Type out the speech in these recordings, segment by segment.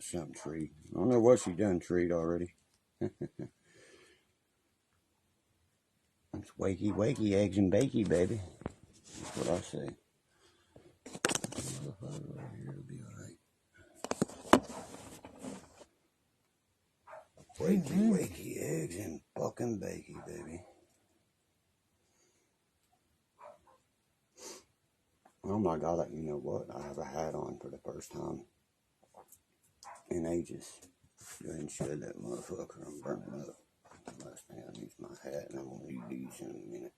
something treat. I don't know what she done treat already. It's wakey, wakey, eggs and bakey, baby. That's what I say. It'll be alright. Wakey, wakey, eggs and fucking bakey, baby. Oh my God, you know what? I have a hat on for the first time in ages. Go ahead and shed that motherfucker. I'm burning up. Last thing I need is my hat, and I'm gonna need these in a minute.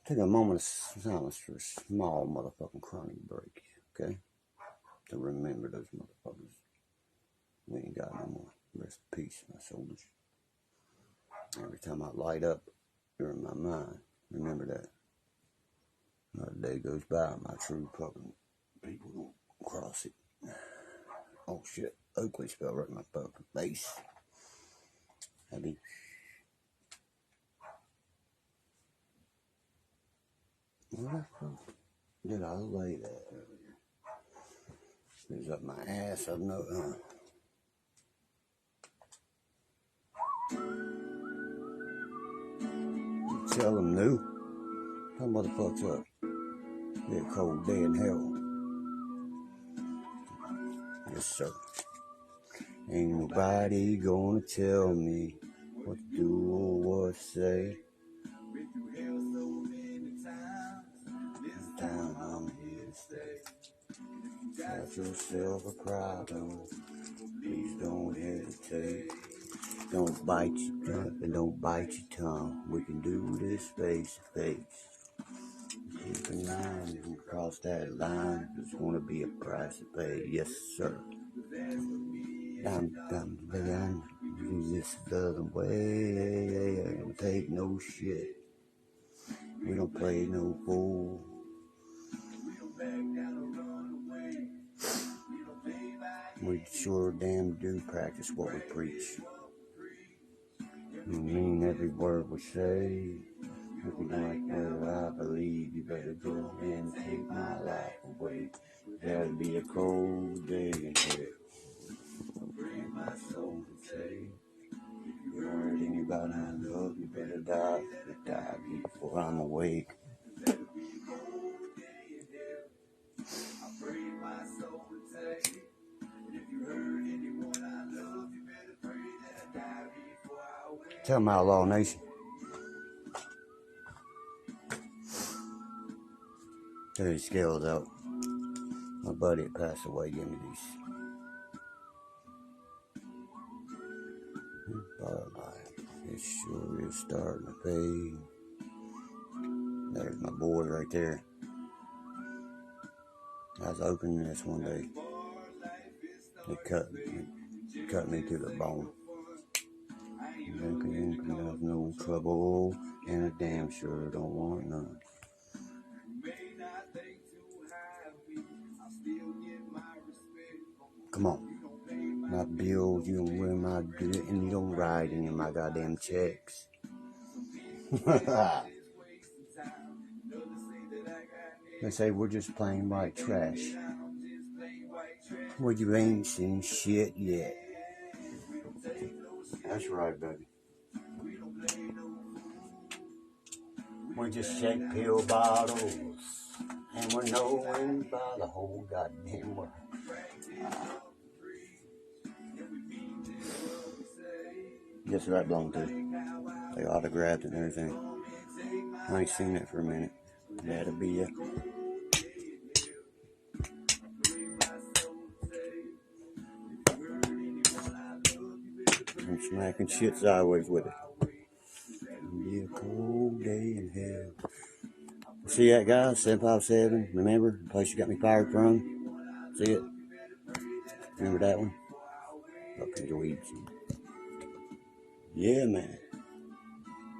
Take a moment of silence for a small motherfucking chronic break, okay? To remember those motherfuckers. We ain't got no more. Rest in peace, my soldiers. Every time I light up, you're in my mind. Remember that. Another day goes by, my true fucking people don't cross it. Oh shit, Oakley spelled right in my fucking face. Heavy. Where the fuck did I lay that earlier? It was up my ass, I know, Tell them new. Tell motherfuckers up. Be a cold day in hell. Yes, sir. Ain't nobody gonna tell me what to do or what to say. Time I'm here to stay. Got yourself a problem. Please don't hesitate. Don't bite your lip and don't bite your tongue. We can do this face to face. Keep in mind, if you cross that line, there's gonna be a price to pay. Yes, sir. I'm this the way. I don't take no shit. We don't play no fool. We sure damn do practice what we preach. We mean every word we say. If you don't like what I believe, you better go and take my life away. There'll be a cold day in hell. Bring my soul to say. If you heard anybody I love, you better die before I'm awake. Tell my Outlaw Nation. Get these scales out. My buddy that passed away gave me these. It sure is starting to fade. There's my boy right there. I was opening this one day. It cut me to the bone. Drinking has no trouble, and I damn sure don't want none. Come on. My bills, you don't wear my good, and you don't ride any of my goddamn checks. They say we're just plain white trash. Well, you ain't seen shit yet. That's right, baby. We just shake pill bottles, and we're knowing by the whole goddamn world. Guess who that belonged to? They autographed it and everything. I ain't seen it for a minute. That'll be it. I'm smacking shit sideways with it. It'll be a cold day in hell. See that guy? 757. Remember the place you got me fired from? See it? Remember that one? Up in the weeds. Yeah, man.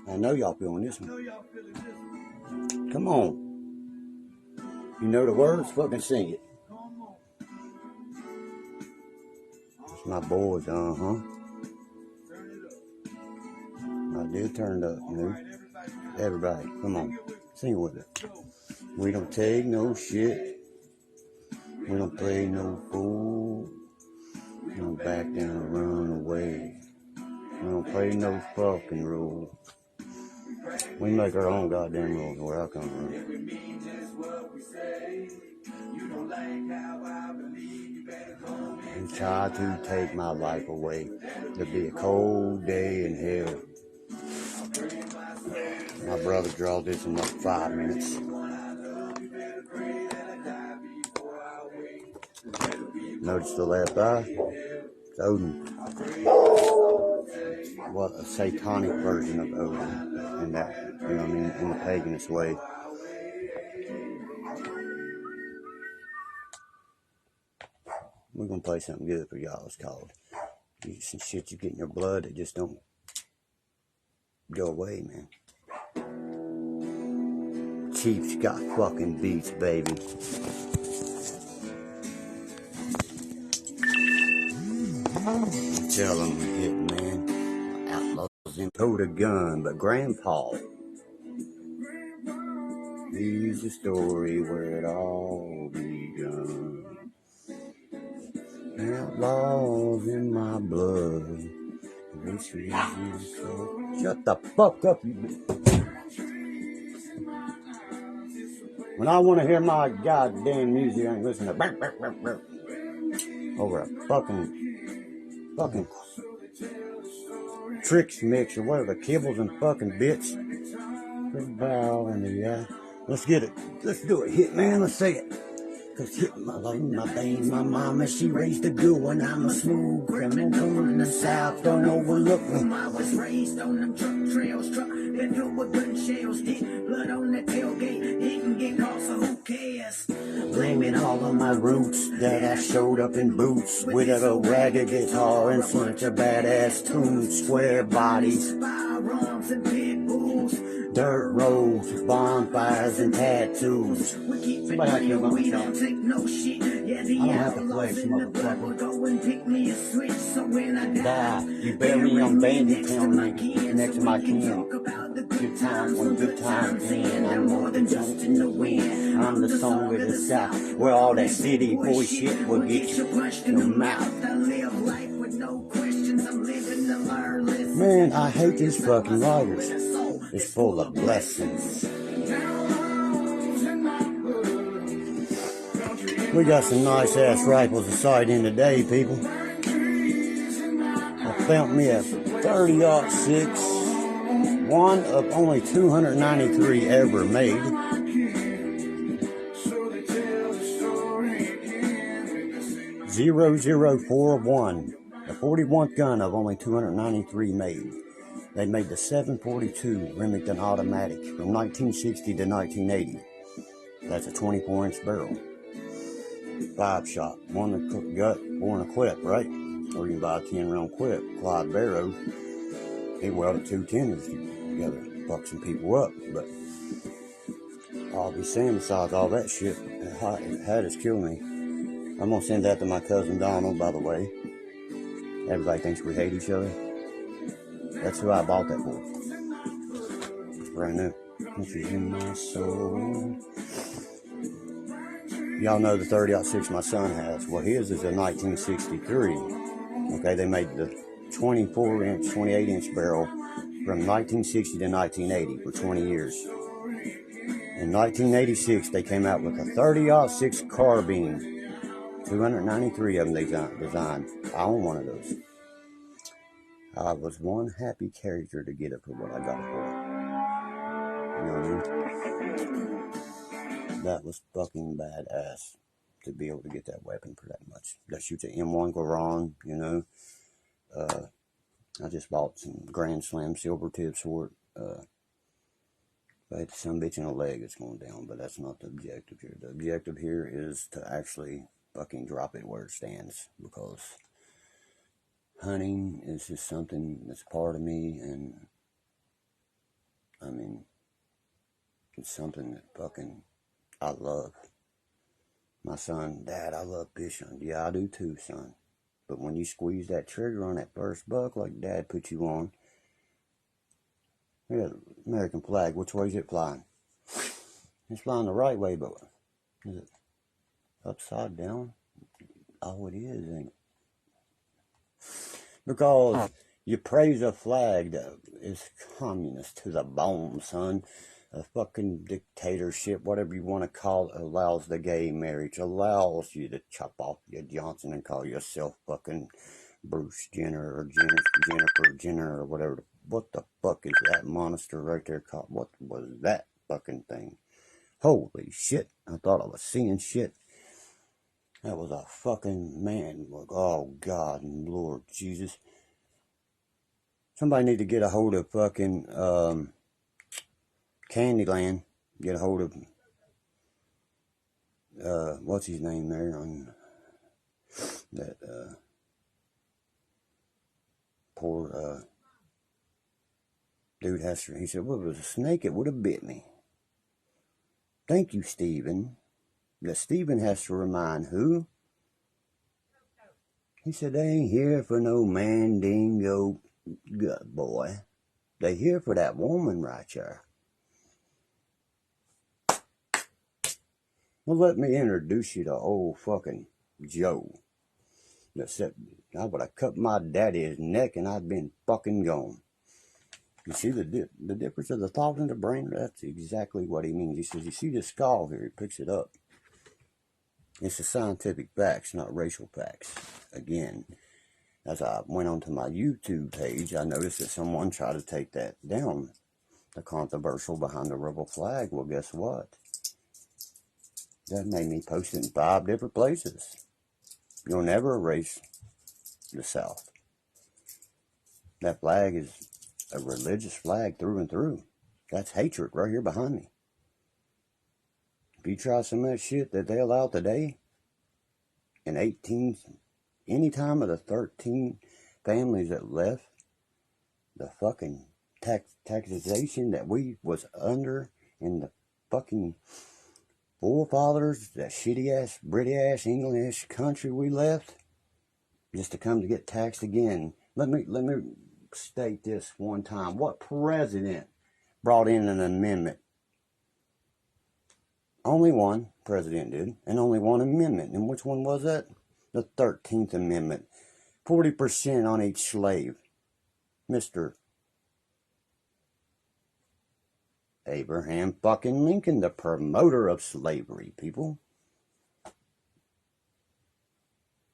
I know y'all feeling this one. Come on. You know the words? Fucking sing it. It's my boys, I did turn it up, you know. Everybody, come on, sing with it. We don't take no shit. We don't play no fool. We don't back down and run away. We don't play no fucking rule. We make our own goddamn rules where I come from. And try to take my life away. There'll be a cold day in hell. My brother draws this in like 5 minutes. Notice the left eye? It's Odin. What a satanic version of Odin. In that, you know what I mean, in the paganist way. We're gonna play something good for y'all. It's called some shit you get in your blood that just don't go away, man. Chiefs got fucking beats, baby. Tell them, hit man. Outlaws in tote a gun, but Grandpa, he's the story where it all begun. Outlaws in my blood. Shut the fuck up, you. When I want to hear my goddamn music, I ain't listening to burp, burp, burp, burp, over a fucking tricks mix or whatever, the kibbles and fucking bits. Bow in the eye. Let's get it. Let's do it, hit man. Let's say it. Cause hit my love, my veins, my mama, she raised a good one. I'm a smooth criminal from the south, don't overlook me. I was raised on them truck trails, truck that filled with gun shells, hit blood on the tailgate, he can get caught, so who cares? Blaming all of my roots that I showed up in boots with a ragged guitar and such a badass tune, square bodies, firearms and pit bulls. Dirt roads, bonfires, and tattoos. We keep it real, we don't take no shit. Yeah, the outlaws in the blood will go and pick me a switch. So when I die, you bury me on Bandit Town next to my kin. Good times when good times in. I'm more than just in the wind. I'm the song of the South, where all that city boy shit will get you punched in the mouth. I live life with no questions. I'm living to learn. Man, I hate these fucking writers. It's full of blessings. We got some nice ass rifles to sight in today, people. I found me a 30-06, one of only 293 ever made. .0041, the 41th gun of only 293 made. They made the 742 Remington automatic from 1960 to 1980. That's a 24-inch barrel. 5-shot, one gut, one a clip, right? Or you can buy a 10-round clip. Clyde Barrow, he welded 2 tenders together, fucked some people up. But I'll be saying, besides all that shit, it had us kill me. I'm gonna send that to my cousin Donald, by the way. Everybody thinks we hate each other. That's who I bought that for. Brand new. This is in my soul. Y'all know the 30-06 my son has. Well, his is a 1963. Okay, they made the 24-inch, 28-inch barrel from 1960 to 1980 for 20 years. In 1986, they came out with a 30-06 carbine. 293 of them they designed. I own one of those. I was one happy character to get it for what I got it for. You know what I mean? That was fucking badass to be able to get that weapon for that much. That shoots an M1 Goron, you know. I just bought some Grand Slam silver tips for it. If I hit some bitch in the leg, it's going down, but that's not the objective here. The objective here is to actually fucking drop it where it stands, because hunting is just something that's part of me, and I mean, it's something that fucking I love. My son, Dad, I love fishing. Yeah, I do too, son. But when you squeeze that trigger on that first buck like Dad put you on, yeah, American flag, which way is it flying? It's flying the right way, but is it upside down? Oh, it is, ain't it? Because you praise a flag that is communist to the bone, son. A fucking dictatorship, whatever you want to call it, allows the gay marriage, allows you to chop off your Johnson and call yourself fucking Bruce Jenner or Jennifer Jenner or whatever. What the fuck is that monster right there called? What was that fucking thing? Holy shit. I thought I was seeing shit. That was a fucking man. Oh God and Lord Jesus. Somebody need to get a hold of fucking Candyland. Get a hold of what's his name there on that poor dude has to, he said, well, if it was a snake, it would have bit me. Thank you, Stephen. That Stephen has to remind who? He said, they ain't here for no mandingo gut boy. They here for that woman right there. Well, let me introduce you to old fucking Joe. That said, I would have cut my daddy's neck and I'd been fucking gone. You see the difference of the thought in the brain? That's exactly what he means. He says, you see the skull here? He picks it up. It's the scientific facts, not racial facts. Again, as I went onto my YouTube page, I noticed that someone tried to take that down. The controversial behind the rebel flag. Well, guess what? That made me post it in 5 different places. You'll never erase the South. That flag is a religious flag through and through. That's hatred right here behind me. If you try some of that shit that they allow today, in any time of the 13 families that left, the fucking taxation that we was under in the fucking forefathers, that shitty ass, British ass, English country we left, just to come to get taxed again. Let me state this one time. What president brought in an amendment? Only one president did, and only one amendment. And which one was that? The 13th Amendment. 40% on each slave. Mr. Abraham fucking Lincoln, the promoter of slavery, people.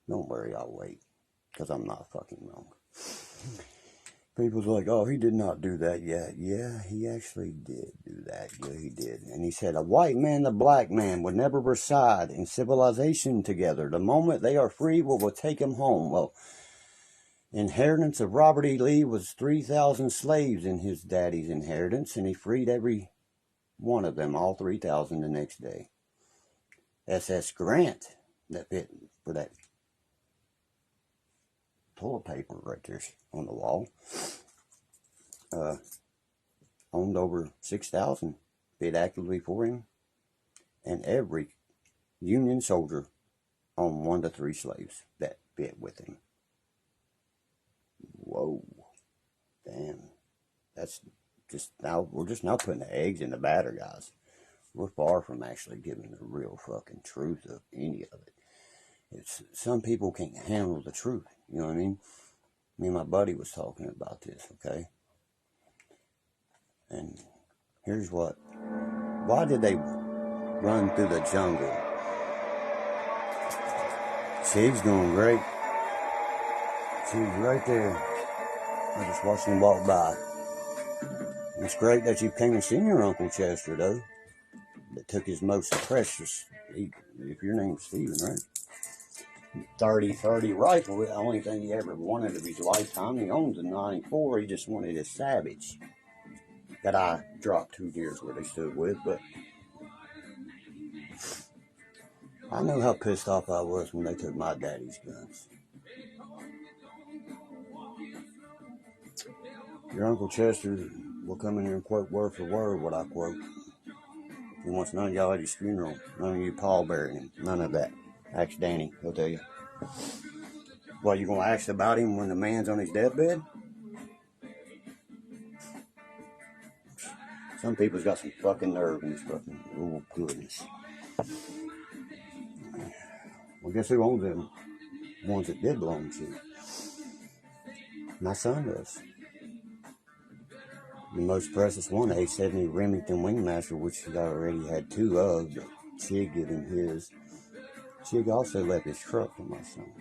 Don't worry, I'll wait, because I'm not fucking wrong. People's like, oh, he did not do that yet. Yeah, he actually did do that. Yeah, he did. And he said, a white man and a black man would never reside in civilization together. The moment they are free, we'll take them home. Well, inheritance of Robert E. Lee was 3,000 slaves in his daddy's inheritance, and he freed every one of them, all 3,000 the next day. SS Grant, that fit for that toilet paper right there on the wall, owned over 6,000, bid actively for him, and every Union soldier owned 1 to 3 slaves that bid with him. Whoa, damn, that's just now, we're just now putting the eggs in the batter, guys. We're far from actually giving the real fucking truth of any of it. It's, some people can't handle the truth, you know what I mean? Me and my buddy was talking about this, okay? And here's what. Why did they run through the jungle? She's doing great. She's right there. I just watched him walk by. It's great that you came and seen your Uncle Chester, though. That took his most precious, if your name's Steven, right? 30 rifle, the only thing he ever wanted of his lifetime. He owns a 94. He just wanted a Savage that I dropped 2 years where they stood with. But I know how pissed off I was when they took my daddy's guns. Your Uncle Chester will come in here and quote word for word what I quote. He wants none of y'all at his funeral, none of you pallbearing him, none of that. Ask Danny, he'll tell you. What, you gonna ask about him when the man's on his deathbed? Some people's got some fucking nerve in this fucking, oh goodness. Well, guess who owns them ones that did belong to? My son does. The most precious one, A70 Remington Wingmaster, which he already had 2 of, but Chig giving his. Chig also left his truck for my son.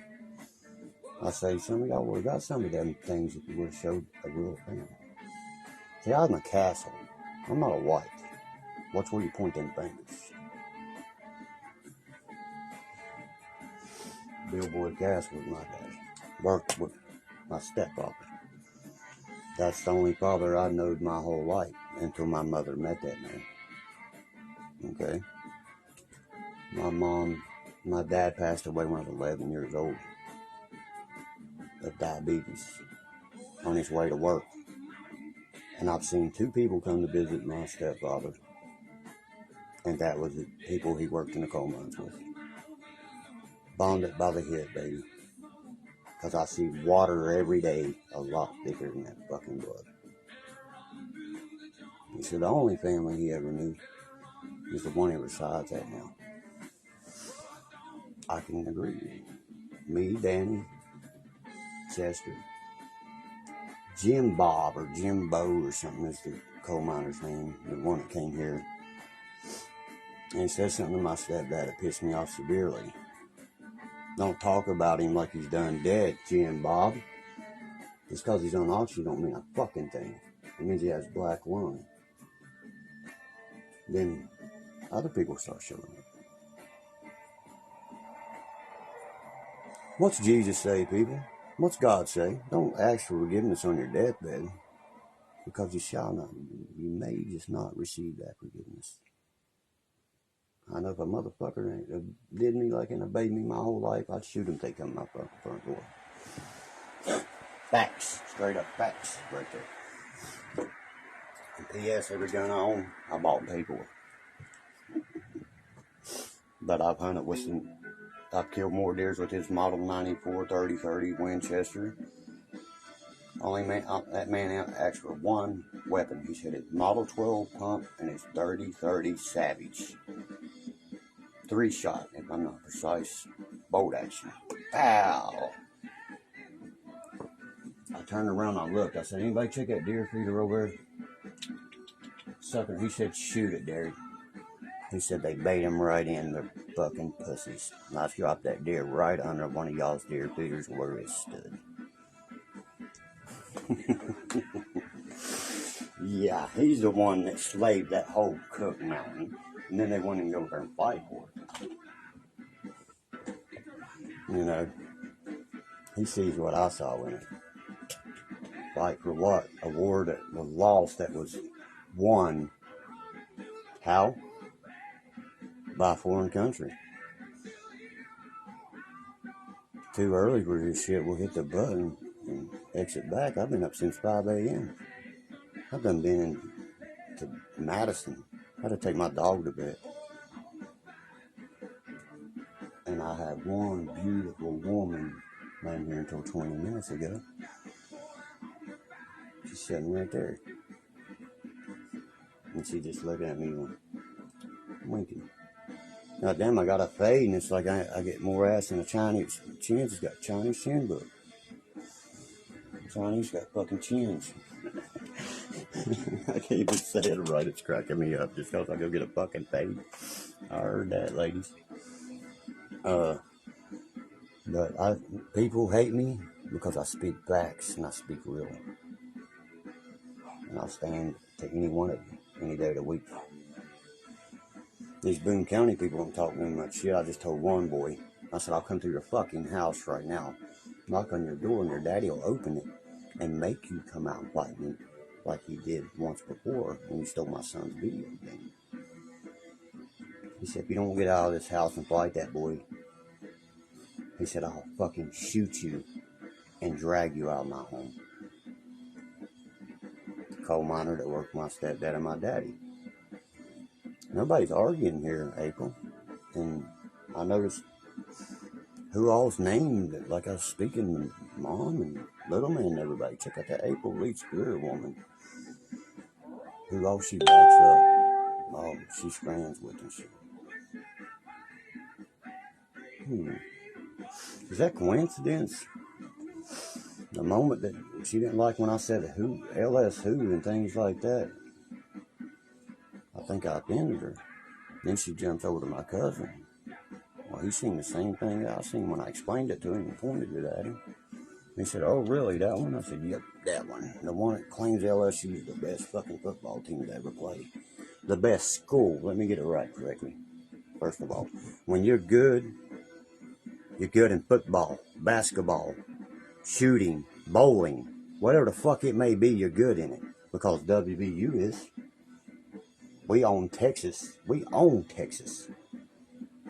I say, some of y'all would have got some of them things if you would have showed a real family. See, I'm a castle. I'm not a white. Watch where you point them fingers. Billboard Castle was my daddy. Worked with my stepfather. That's the only father I knowed my whole life until my mother met that man. Okay? My dad passed away when I was 11 years old of diabetes on his way to work. And I've seen 2 people come to visit my stepfather. And that was the people he worked in the coal mines with. Bonded by the hip, baby. Because I see water every day a lot thicker than that fucking blood. He said the only family he ever knew is the one he resides at now. I can agree with you. Me, Danny, Chester, Jim Bob or Jim Bo or something is the coal miner's name, the one that came here. And he said something to my stepdad that pissed me off severely. Don't talk about him like he's done dead, Jim Bob. Just because he's on oxygen don't mean a fucking thing. It means he has black lung. Then other people start showing up. What's Jesus say, people? What's God say? Don't ask for forgiveness on your deathbed, because you may just not receive that forgiveness. I know if a motherfucker did me like and obeyed me my whole life, I'd shoot him if they come up the front door. Facts. Straight up facts right there. And P.S. every gun I own, I bought paid for. But I've hunted with I've killed more deers with his Model 94 30-30 Winchester. That man asked for one weapon. He said it's Model 12 pump and it's 30-30 Savage. 3-shot, if I'm not precise, bolt action. Pow! I turned around and I looked. I said, anybody check that deer feeder over there? Sucker, he said, shoot it, Derek. He said they bait him right in their fucking pussies. And I dropped that deer right under one of y'all's deer feeders where it stood. Yeah, he's the one that slaved that whole Cook Mountain. And then they went and go there and fight for it. You know, he sees what I saw in it. Fight for what? A war that was lost, that was won. How? By a foreign country. Too early for this shit, we'll hit the button and exit back. I've been up since 5 a.m. I've done been to Madison. I had to take my dog to bed. And I had one beautiful woman laying here until 20 minutes ago. She's sitting right there. And she just looked at me winking. Now, damn, I got a fade, and it's like I get more ass than a Chinese. Chin's got a Chinese chin book. Chinese got fucking chins. I can't even say it right. It's cracking me up just because I go get a fucking fade. I heard that, ladies. But people hate me because I speak facts and I speak real. And I'll stand to any one of you any day of the week. These Boone County people don't talk me much shit. I just told one boy, I said, I'll come to your fucking house right now, knock on your door, and your daddy will open it and make you come out and fight me like he did once before when he stole my son's video game. He said, if you don't get out of this house and fight that boy, he said, I'll fucking shoot you and drag you out of my home. Coal miner that worked with my stepdad and my daddy. Nobody's arguing here, April. And I noticed who all's named, like I was speaking, Mom and Little Man and everybody. Check out that April Leach Spirit woman. who all she backs up, oh, she scrams with and shit. Is that coincidence? The moment that she didn't like when I said who, LS who, and things like that, I think I offended her. Then she jumps over to my cousin. Well, he seen the same thing I seen when I explained it to him and pointed it at him. He said, oh, really, that one? I said, yep, that one. The one that claims LSU is the best fucking football team to ever play. The best school. Let me get it right correctly. First of all, when you're good in football, basketball, shooting, bowling, whatever the fuck it may be, you're good in it. Because WVU is. We own Texas.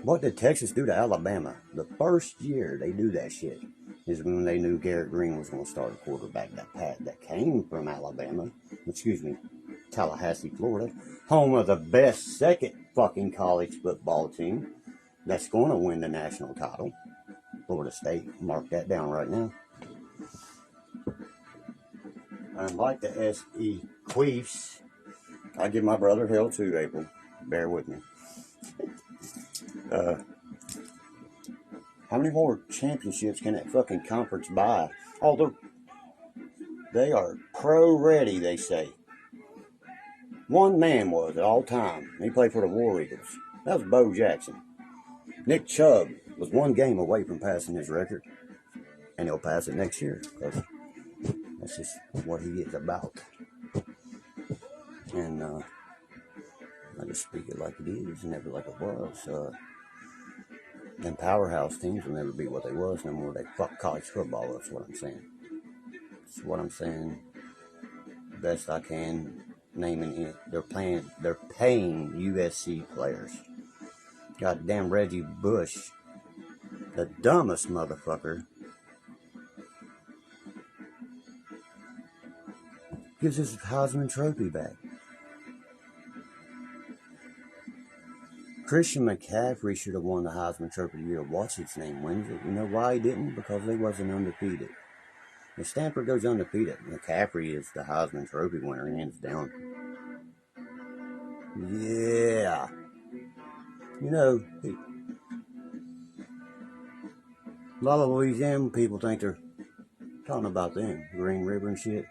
What did Texas do to Alabama? The first year they do that shit is when they knew Garrett Green was going to start a quarterback that came from Tallahassee, Florida, home of the best second fucking college football team that's going to win the national title. Florida State, mark that down right now. And like the SE Queefs, I give my brother hell too, April. Bear with me. How many more championships can that fucking conference buy? Oh, they are pro-ready, they say. One man was at all time. He played for the War Eagles. That was Bo Jackson. Nick Chubb was one game away from passing his record. And he'll pass it next year. Because that's just what he is about. And I just speak it like it is, never like it was. Them powerhouse teams will never be what they was no more. They fuck college football. That's what I'm saying. That's what I'm saying. Best I can, naming it. They're paying USC players. Goddamn Reggie Bush, the dumbest motherfucker, gives his Heisman Trophy back. Christian McCaffrey should have won the Heisman Trophy the year what's its name wins it. You know why he didn't? Because they wasn't undefeated. If Stanford goes undefeated, McCaffrey is the Heisman Trophy winner, hands down. Yeah. You know, a lot of Louisiana people think they're talking about them, Green River and shit.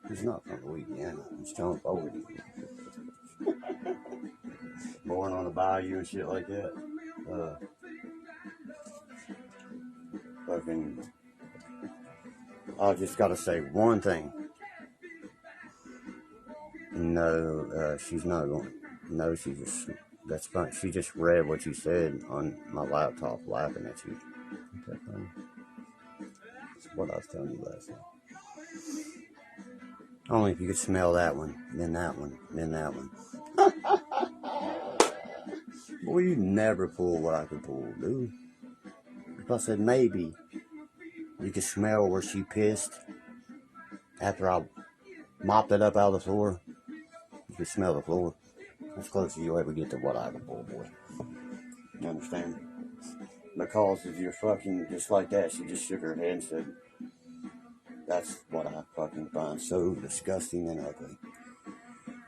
He's not from Louisiana. He's John Fogerty. Born on the bayou and shit like that. I just gotta say one thing. No, she's not going. No, that's fine. She just read what you said on my laptop laughing at you. Is that funny? That's what I was telling you last night. Only if you could smell that one, then that one, then that one. Boy, you never pull what I could pull, dude. If I said maybe you could smell where she pissed after I mopped it up out of the floor, you could smell the floor. That's close as you'll ever get to what I could pull, boy. You understand? Because if you're fucking just like that, she just shook her head and said, that's what I fucking find so disgusting and ugly.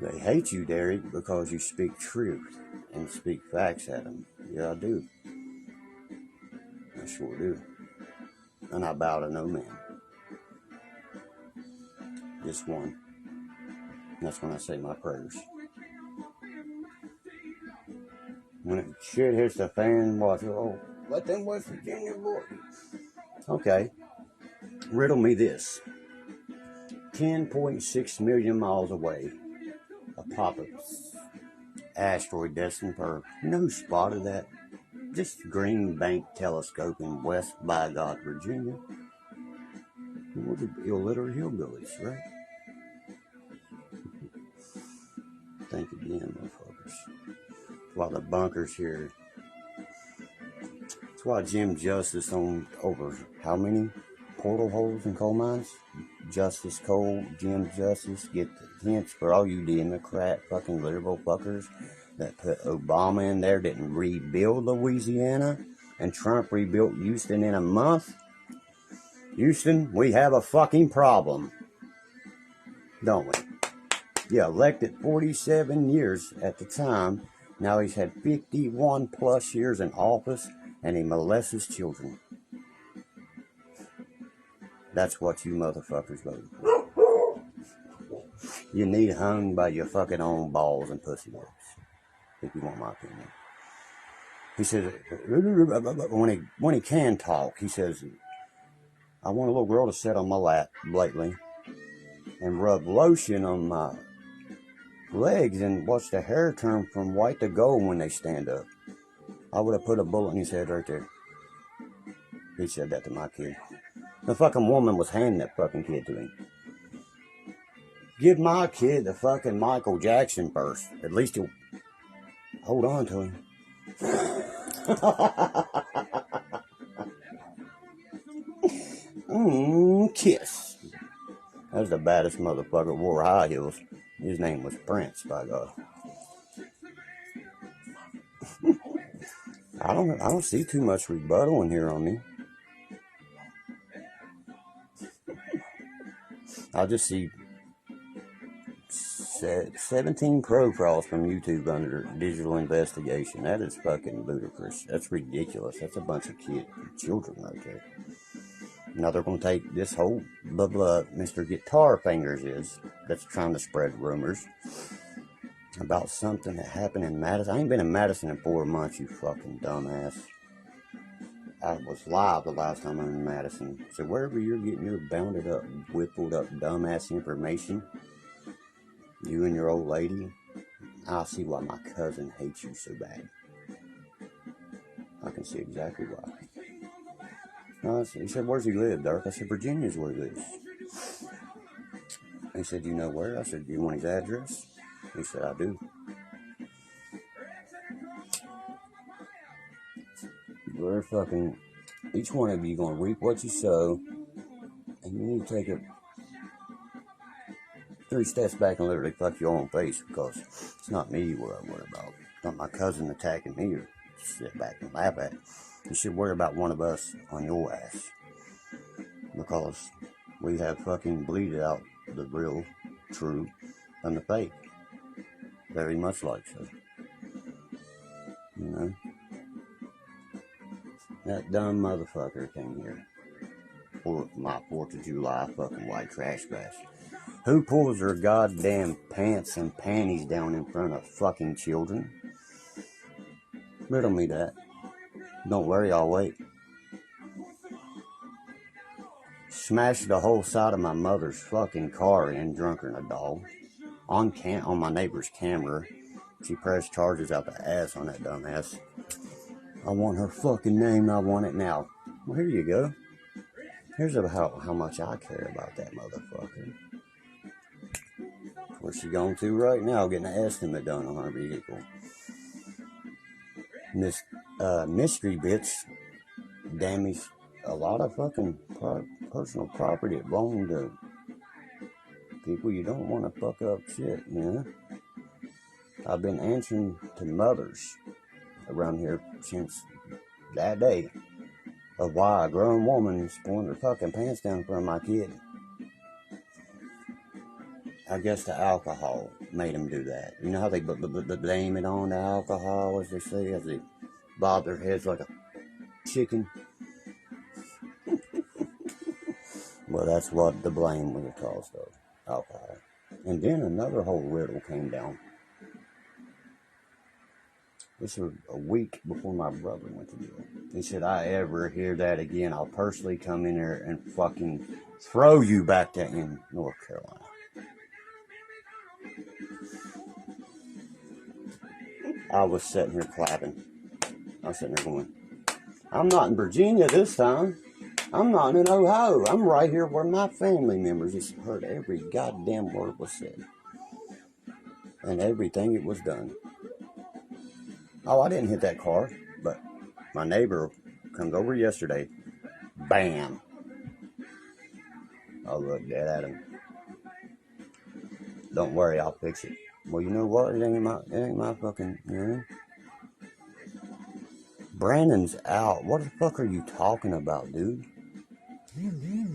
They hate you, Derek, because you speak truth and speak facts at them. Yeah, I do. I sure do. And I bow to no man. Just one. And that's when I say my prayers. When it shit hits the fan, watch it. Oh, let them West Virginia boys. Okay. Riddle me this. 10.6 million miles away, Apophis asteroid destined for no spot of that. Just Green Bank Telescope in West Bygod, Virginia. We're the illiterate hillbillies, right? Think again, motherfuckers. That's why the bunkers here. That's why Jim Justice owned over how many portal holes in coal mines? Justice Cole, Jim Justice, get the hints for all you Democrat fucking liberal fuckers that put Obama in there, didn't rebuild Louisiana, and Trump rebuilt Houston in a month. Houston, we have a fucking problem, don't we? Yeah, elected 47 years at the time. Now he's had 51 plus years in office, and he molests children. That's what you motherfuckers voted for. You need hung by your fucking own balls and pussy lips, if you want my opinion. He says, when he can talk, he says, I want a little girl to sit on my lap lately and rub lotion on my legs and watch the hair turn from white to gold when they stand up. I would have put a bullet in his head right there. He said that to my kid. The fucking woman was handing that fucking kid to him. Give my kid the fucking Michael Jackson first. At least he'll hold on to him. Kiss. That was the baddest motherfucker. Wore high heels. His name was Prince, by God. I don't see too much rebuttal in here on me. I just see 17 profiles from YouTube under digital investigation. That is fucking ludicrous. That's ridiculous. That's a bunch of children right there. Now they're going to take this whole blah blah Mr. Guitar Fingers is that's trying to spread rumors about something that happened in Madison. I ain't been in Madison in 4 months, you fucking dumbass. I was live the last time I'm in Madison. So wherever you're getting your bounded up, whippled up dumbass information, you and your old lady, I see why my cousin hates you so bad. I can see exactly why. He said, where's he live, Dirk? I said, Virginia's where he lives. He said, you know where? I said, do you want his address? He said, I do. We're fucking, each one of you going to reap what you sow, and you need to take it 3 steps back and literally fuck your own face, because it's not me you worry about. It's not my cousin attacking me or sit back and laugh at. You should worry about one of us on your ass, because we have fucking bleeded out the real, true, and the fake. Very much like so. You know? That dumb motherfucker came here for my 4th of July fucking white trash bash. Who pulls their goddamn pants and panties down in front of fucking children? Riddle me that. Don't worry, I'll wait. Smashed the whole side of my mother's fucking car in drunker than a dog. On my neighbor's camera. She pressed charges out the ass on that dumbass. I want her fucking name. I want it now. Well, here you go. Here's how much I care about that motherfucker. Where's she going to right now? Getting an estimate done on her vehicle. And this mystery bitch damaged a lot of fucking personal property that belonged to people you don't want to fuck up shit, you know? I've been answering to mothers around here since that day of why a grown woman is pulling her fucking pants down in front of my kid. I guess the alcohol made them do that. You know how they blame it on the alcohol, as they say, as they bob their heads like a chicken? Well, that's what the blame was caused of, alcohol. And then another whole riddle came down. This was a week before my brother went to jail. He said, I ever hear that again, I'll personally come in there and fucking throw you back to in North Carolina. I was sitting here clapping. I was sitting there going, I'm not in Virginia this time. I'm not in Ohio. I'm right here where my family members just heard every goddamn word was said. And everything it was done. Oh, I didn't hit that car, but my neighbor comes over yesterday. Bam. I looked dead at him. Don't worry, I'll fix it. Well, you know what? It ain't my fucking, you know? Brandon's out. What the fuck are you talking about, dude?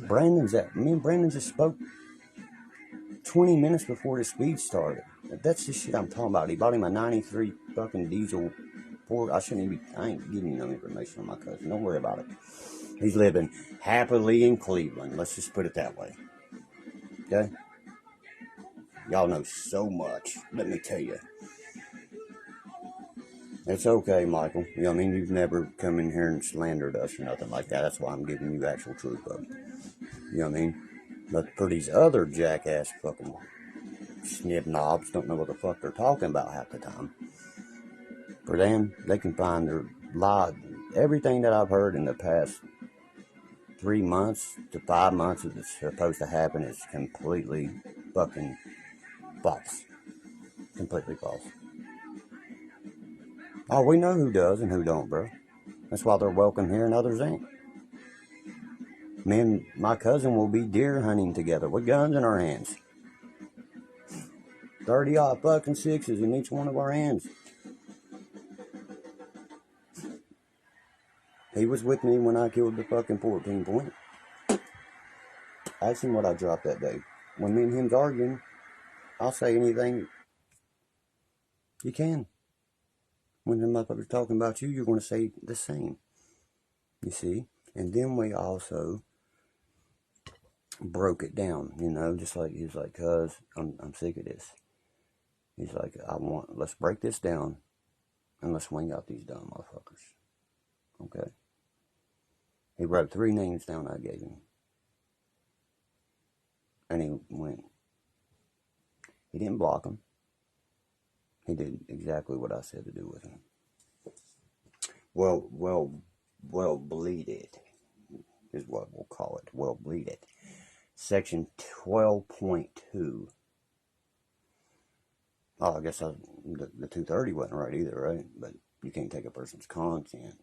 Brandon's out. Me and Brandon just spoke 20 minutes before the speed started. That's the shit I'm talking about. He bought him a 93 fucking diesel Ford. I ain't giving you no information on my cousin. Don't worry about it. He's living happily in Cleveland. Let's just put it that way. Okay? Y'all know so much. Let me tell you. It's okay, Michael. You know what I mean? You've never come in here and slandered us or nothing like that. That's why I'm giving you actual truth of it. You know what I mean? But for these other jackass fucking snib knobs, don't know what the fuck they're talking about half the time. For them, they can find their lie. Everything that I've heard in the past 3 months to 5 months that's supposed to happen is completely fucking false. Completely false. Oh, we know who does and who don't, bro. That's why they're welcome here and others ain't. Me and my cousin will be deer hunting together with guns in our hands. 30-odd fucking sixes in each one of our hands. He was with me when I killed the fucking 14 point. Ask him what I dropped that day. When me and him's arguing, I'll say anything you can. When the motherfucker's talking about you, you're going to say the same. You see? And then we also broke it down, you know, just like he's like, cuz I'm sick of this. He's like, let's break this down and let's swing out these dumb motherfuckers. Okay? He wrote 3 names down I gave him. And he went. He didn't block them. He did exactly what I said to do with him. Well, bleed it is what we'll call it. Well, bleed it. Section 12.2. Oh, I guess the 230 wasn't right either, right? But you can't take a person's content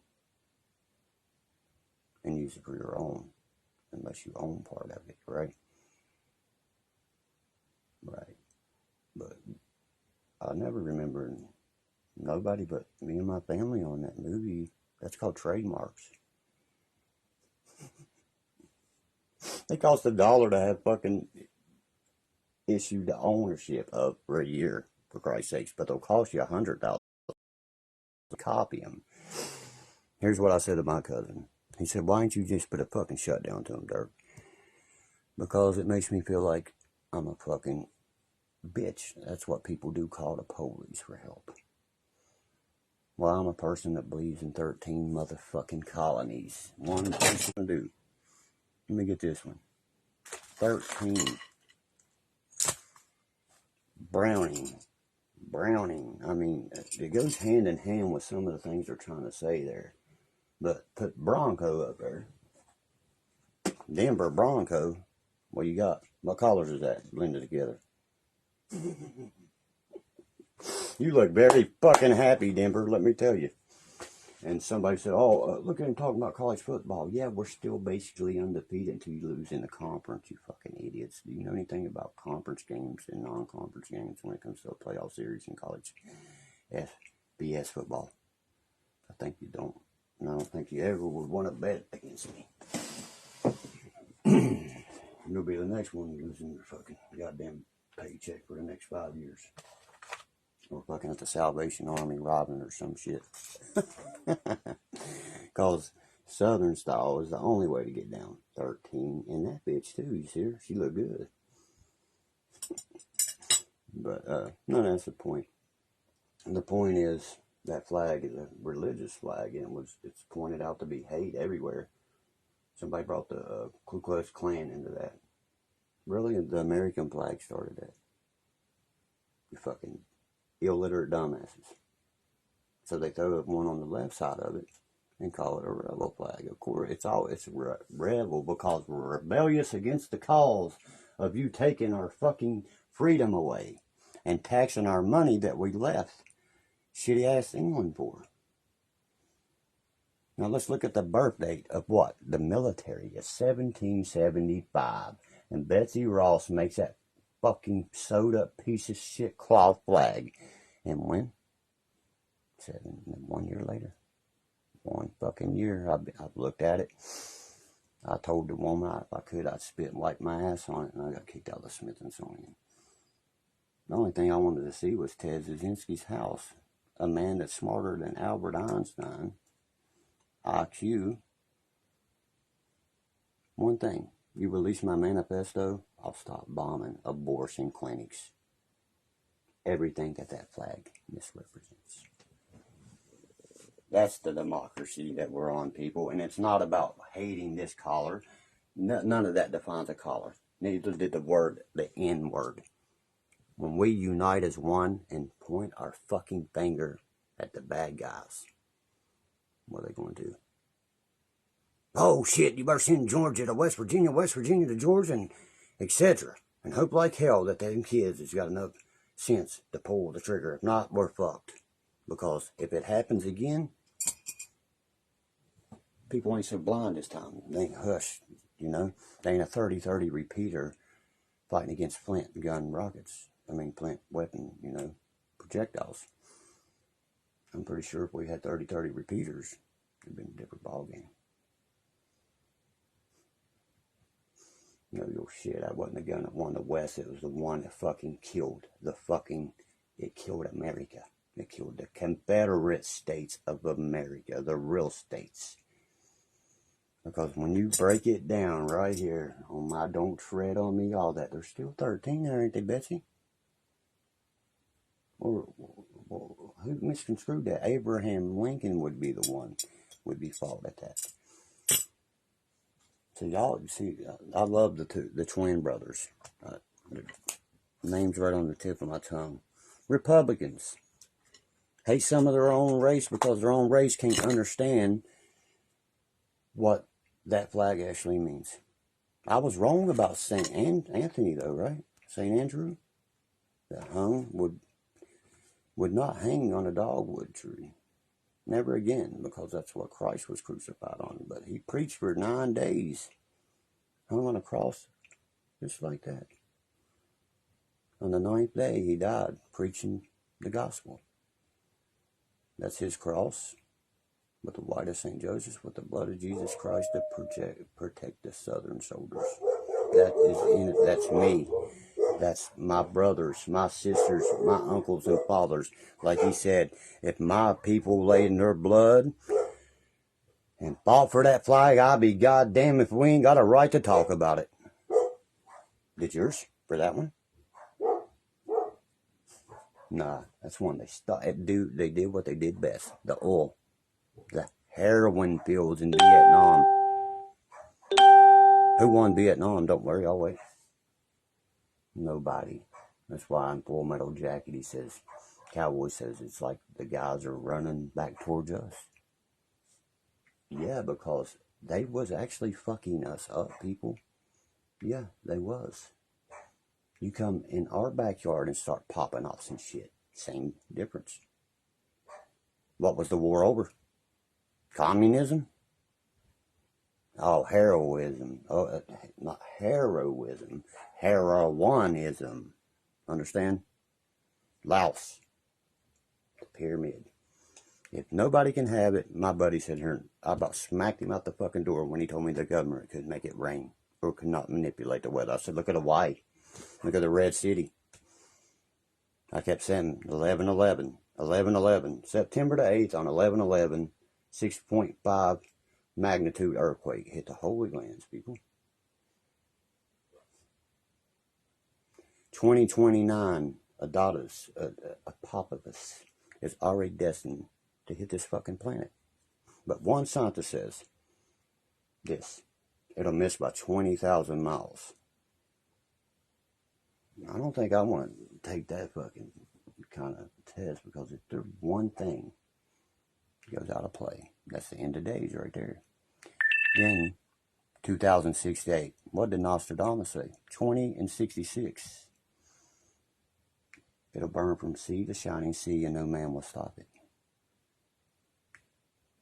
and use it for your own unless you own part of it, right? Right. But I never remember nobody but me and my family on that movie. That's called Trademarks. They cost $1 to have fucking issued the ownership of for a year, for Christ's sakes. But they'll cost you $100 to copy them. Here's what I said to my cousin. He said, why don't you just put a fucking shutdown to him, Dirk? Because it makes me feel like I'm a fucking bitch. That's what people do, call the police for help. Well, I'm a person that believes in 13 motherfucking colonies. One person do. Let me get this one. 13. Browning. I mean, it goes hand in hand with some of the things they're trying to say there. But put Bronco up there. Denver Bronco. What you got? What colors is that blended together? You look very fucking happy, Denver, let me tell you. And somebody said, look at him talking about college football. Yeah, we're still basically undefeated until you lose in the conference, you fucking idiots. Do you know anything about conference games and non-conference games when it comes to a playoff series in college FBS football? I think you don't. And I don't think you ever would want to bet against me. You'll be the next one losing your fucking goddamn paycheck for the next 5 years. Or fucking at the Salvation Army robbing or some shit. Because Southern style is the only way to get down. 13. And that bitch too, you see her? She look good. But, no, that's the point. And the point is, that flag is a religious flag, and it's pointed out to be hate everywhere. Somebody brought the Ku Klux Klan into that. Really, the American flag started that. You fucking illiterate dumbasses. So they throw up one on the left side of it and call it a rebel flag. Of course, it's a rebel because we're rebellious against the cause of you taking our fucking freedom away and taxing our money that we left shitty ass England for. Now let's look at the birth date of what? The military is 1775. And Betsy Ross makes that fucking sewed up piece of shit cloth flag. And when? 1 year later. 1 fucking year. I've looked at it. I told the woman if I could, I'd spit and wipe my ass on it. And I got kicked out of the Smithsonian. The only thing I wanted to see was Ted Kaczynski's house. A man that's smarter than Albert Einstein. IQ. One thing, you release my manifesto, I'll stop bombing abortion clinics. Everything that flag misrepresents. That's the democracy that we're on, people. And it's not about hating this collar. None of that defines a collar. Neither did the N word. When we unite as one and point our fucking finger at the bad guys, what are they going to do? Oh shit, you better send Georgia to West Virginia to Georgia, and etc. And hope like hell that them kids has got enough sense to pull the trigger. If not, we're fucked. Because if it happens again, people ain't so blind this time. They ain't hushed, you know. They ain't a 30-30 repeater fighting against flint gun rockets. Flint weapon, you know, projectiles. I'm pretty sure if we had 30-30 repeaters, it'd been a different ballgame. No, your shit, that wasn't the gun that won the West. It was the one that fucking killed it killed America. It killed the Confederate States of America, the real states. Because when you break it down right here on my Don't Tread on Me, all that, there's still 13 there, ain't they, Betsy? Or who misconstrued that? Abraham Lincoln would be the one, would be fault at that. So y'all see, I love the twin brothers. The name's right on the tip of my tongue. Republicans hate some of their own race because their own race can't understand what that flag actually means. I was wrong about St. Anthony though, right? St. Andrew, that would not hang on a dogwood tree. Never again, because that's what Christ was crucified on. But he preached for 9 days, hung on a cross, just like that. On the 9th day, he died, preaching the gospel. That's his cross, with the white of St. Joseph, with the blood of Jesus Christ to protect the southern soldiers. That's me. That's my brothers, my sisters, my uncles and fathers. Like he said, if my people laid in their blood and fought for that flag, I'd be goddamn if we ain't got a right to talk about it. Did yours for that one? Nah, that's one they did what they did best. The oil. The heroin fields in Vietnam. Who won Vietnam? Don't worry, I'll wait. Nobody. That's why in Full Metal Jacket he says, Cowboy says it's like the guys are running back towards us. Yeah, because they was actually fucking us up, people. Yeah, they was. You come in our backyard and start popping off some shit. Same difference. What was the war over? Communism? Oh, heroism. Oh, not heroism. Heroinism. Understand? Laos. The pyramid. If nobody can have it, my buddy said here, I about smacked him out the fucking door when he told me the government could make it rain or could not manipulate the weather. I said, look at Hawaii. Look at the Red City. I kept saying 11/11, 11/11, September the 8th on 11/11, 6.5 magnitude earthquake hit the Holy Lands, people. 2029, Apophis is already destined to hit this fucking planet. But one scientist says this, it'll miss by 20,000 miles. I don't think I want to take that fucking kind of test, because if there's one thing goes out of play, that's the end of days right there. Then 2068, what did Nostradamus say? 20 and 66. It'll burn from sea to shining sea, and no man will stop it.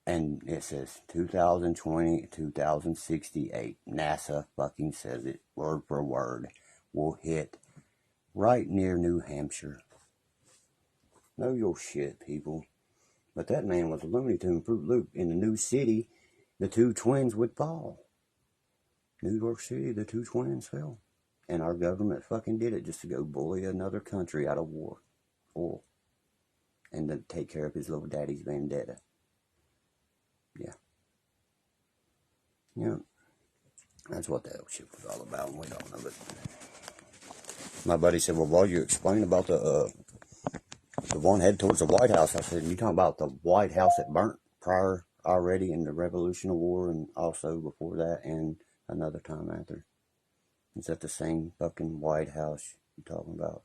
And it says 2020, 2068. NASA fucking says it word for word. Will hit right near New Hampshire. Know your shit, people. But that man was a Looney Tune Fruit Loop. In the new city, the two twins would fall. New York City, the two twins fell. And our government fucking did it just to go bully another country out of war. Oil. And to take care of his little daddy's vendetta. Yeah. Yeah. That's what that shit was all about, and we all know it. My buddy said, well, while you explain about the one head towards the White House, I said, you talking about the White House that burnt prior already in the Revolutionary War, and also before that, and another time after? Is that the same fucking White House you're talking about?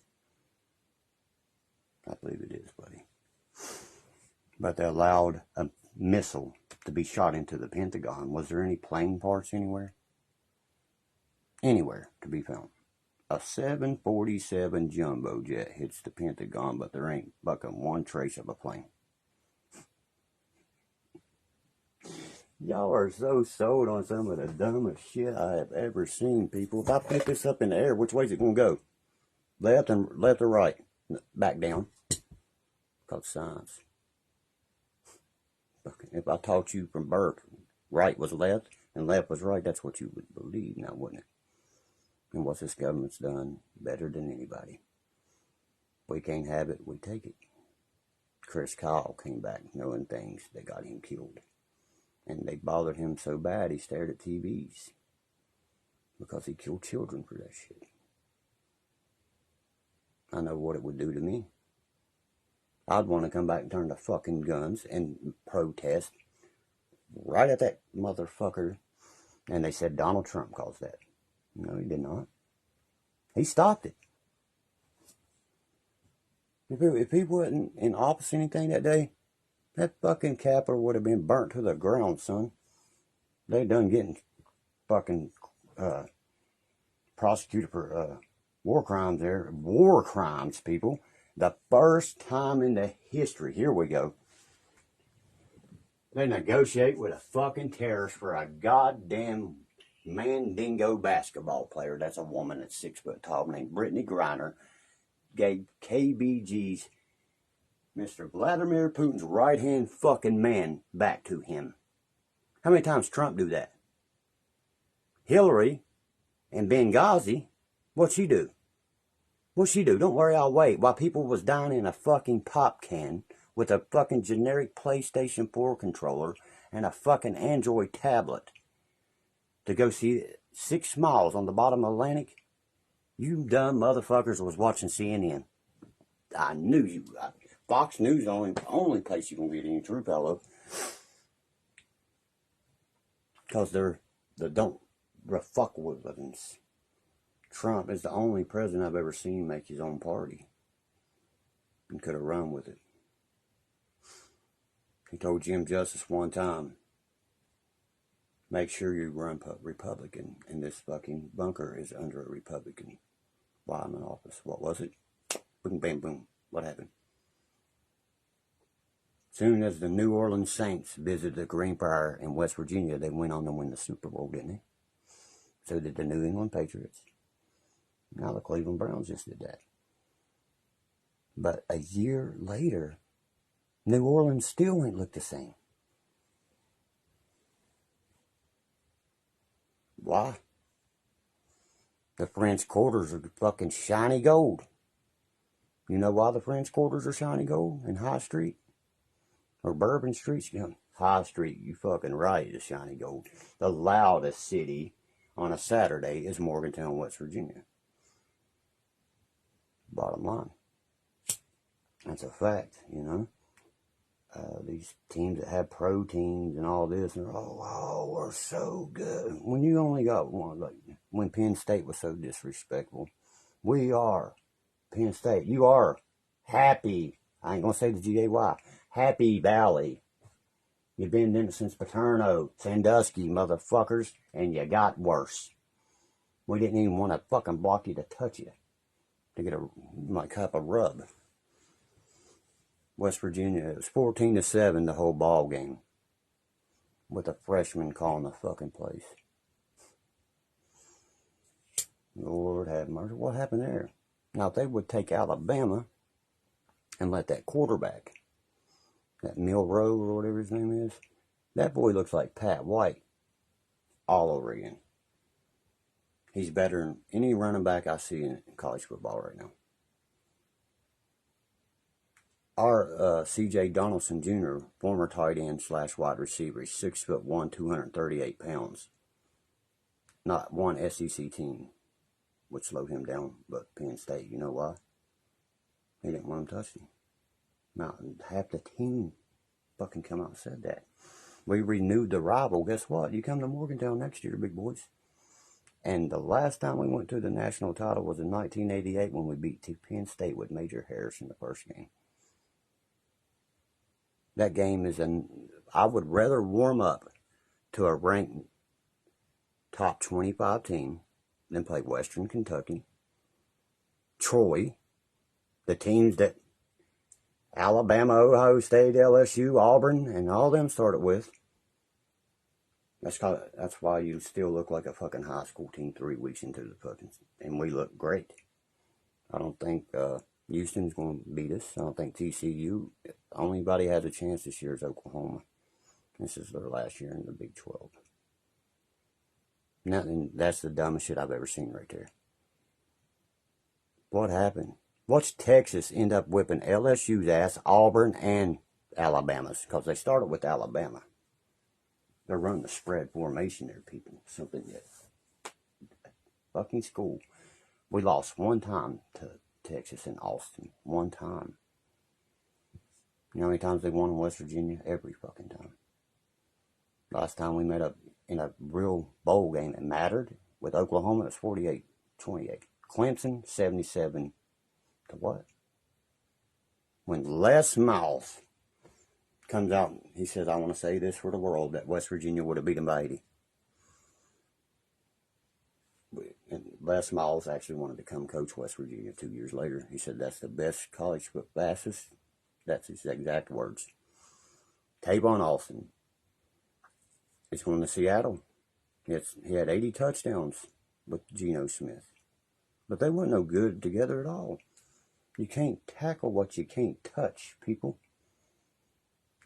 I believe it is, buddy. But they allowed a missile to be shot into the Pentagon. Was there any plane parts anywhere? Anywhere to be found. A 747 jumbo jet hits the Pentagon, but there ain't fucking one trace of a plane. Y'all are so sold on some of the dumbest shit I have ever seen, people. If I pick this up in the air, which way is it going to go? Left or right? Back down. Called science. If I taught you from birth, right was left and left was right, that's what you would believe now, wouldn't it? And what this government's done better than anybody. We can't have it, we take it. Chris Kyle came back knowing things that got him killed. And they bothered him so bad he stared at TVs. Because he killed children for that shit. I know what it would do to me. I'd want to come back and turn the fucking guns and protest right at that motherfucker. And they said Donald Trump caused that. No, he did not. He stopped it. If he wasn't in office or anything that day, that fucking Capitol would have been burnt to the ground, son. They done getting fucking prosecuted for war crimes there. War crimes, people. The first time in the history. Here we go. They negotiate with a fucking terrorist for a goddamn Mandingo basketball player. That's a woman that's 6 foot tall named Brittany Griner. Gave KBG's Mr. Vladimir Putin's right-hand fucking man back to him. How many times Trump do that? Hillary and Benghazi, what'd she do? What'd she do? Don't worry, I'll wait. While people was dying in a fucking pop can with a fucking generic PlayStation 4 controller and a fucking Android tablet to go see 6 miles on the bottom of Atlantic, you dumb motherfuckers was watching CNN. I knew you. Fox News only place you gonna get any true fellow. Because they don't fuck with us. Trump is the only president I've ever seen make his own party. And could have run with it. He told Jim Justice one time, make sure you run Republican, and this fucking bunker is under a Republican while I'm in office. What was it? Boom, bam, boom. What happened? Soon as the New Orleans Saints visited the Greenbrier in West Virginia, they went on to win the Super Bowl, didn't they? So did the New England Patriots. Now the Cleveland Browns just did that. But a year later, New Orleans still ain't look the same. Why? The French Quarters are fucking shiny gold. You know why the French Quarters are shiny gold in High Street? Or Bourbon Street? High Street, you fucking right, is shiny gold. The loudest city on a Saturday is Morgantown, West Virginia. Bottom line. That's a fact, you know. These teams that have pro teams and all this, and we're so good. When you only got one, like when Penn State was so disrespectful. We are Penn State. You are Happy. I ain't gonna say the GAY. Happy Valley. You've been in it since Paterno, Sandusky, motherfuckers, and you got worse. We didn't even want to fucking block you to touch you. To get my cup of rub. West Virginia, it was 14-7 the whole ball game. With a freshman calling the fucking place. Lord have mercy. What happened there? Now, if they would take Alabama and let that quarterback, that Milroe or whatever his name is, that boy looks like Pat White all over again. He's better than any running back I see in college football right now. Our C.J. Donaldson Jr., former tight end / wide receiver, is 6'1", 238 pounds. Not one SEC team would slow him down, but Penn State. You know why? They didn't want him touching. Now, half the team fucking come out and said that. We renewed the rival. Guess what? You come to Morgantown next year, big boys. And the last time we went to the national title was in 1988 when we beat Penn State with Major Harris in the first game. That game is I would rather warm up to a ranked top 25 team than play Western Kentucky, Troy, the teams that Alabama, Ohio State, LSU, Auburn, and all them started with. That's why you still look like a fucking high school team 3 weeks into the fucking, and we look great. I don't think Houston's going to beat us. I don't think TCU. Only anybody has a chance this year is Oklahoma. This is their last year in the Big 12. Nothing. That's the dumbest shit I've ever seen right there. What happened? Watch Texas end up whipping LSU's ass, Auburn, and Alabama's, because they started with Alabama. They're running the spread formation there, people. Something that fucking school. We lost one time to Texas and Austin. One time. You know how many times they won in West Virginia? Every fucking time. Last time we met up in a real bowl game that mattered with Oklahoma, it was 48-28. Clemson, 77 to what? When Les Miles comes out, he says, I want to say this for the world, that West Virginia would have beat them by 80. And Les Miles actually wanted to come coach West Virginia 2 years later. He said, that's the best college fastest. That's his exact words. Tavon Austin is going to Seattle. He had 80 touchdowns with Geno Smith. But they weren't no good together at all. You can't tackle what you can't touch, people.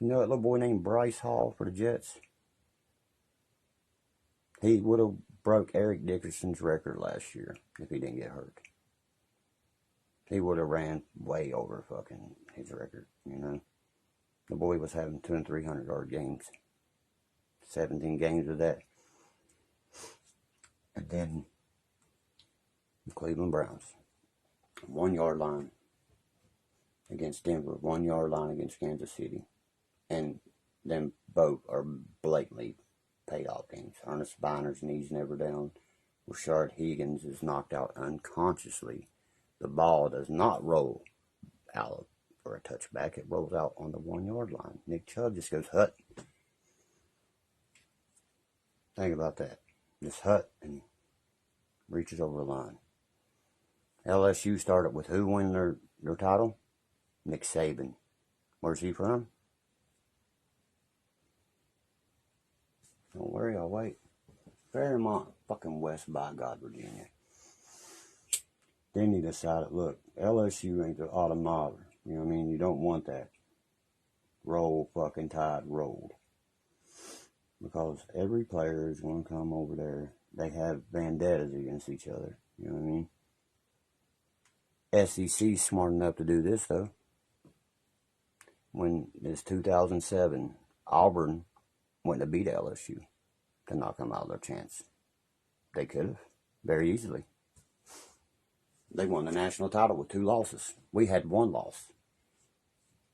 You know that little boy named Bryce Hall for the Jets? He would have broke Eric Dickerson's record last year if he didn't get hurt. He would have ran way over fucking his record, you know. The boy was having 200 and 300 yard games. 17 games of that. And then the Cleveland Browns. 1 yard line against Denver. 1 yard line against Kansas City. And them both are blatantly paid off games. Ernest Biner's knees never down. Rashard Higgins is knocked out unconsciously. The ball does not roll out for a touchback. It rolls out on the 1 yard line. Nick Chubb just goes hut. Think about that. Just hut and reaches over the line. LSU started with who win their title? Nick Saban. Where's he from? Don't worry, I'll wait. Fairmont, fucking West by God, Virginia. Then he decided, look, LSU ain't the automata. You know what I mean? You don't want that. Roll fucking Tide rolled. Because every player is going to come over there. They have vendettas against each other. You know what I mean? SEC's smart enough to do this, though. When it's 2007, Auburn went to beat LSU to knock them out of their chance. They could have, very easily. They won the national title with 2 losses. We had 1 loss.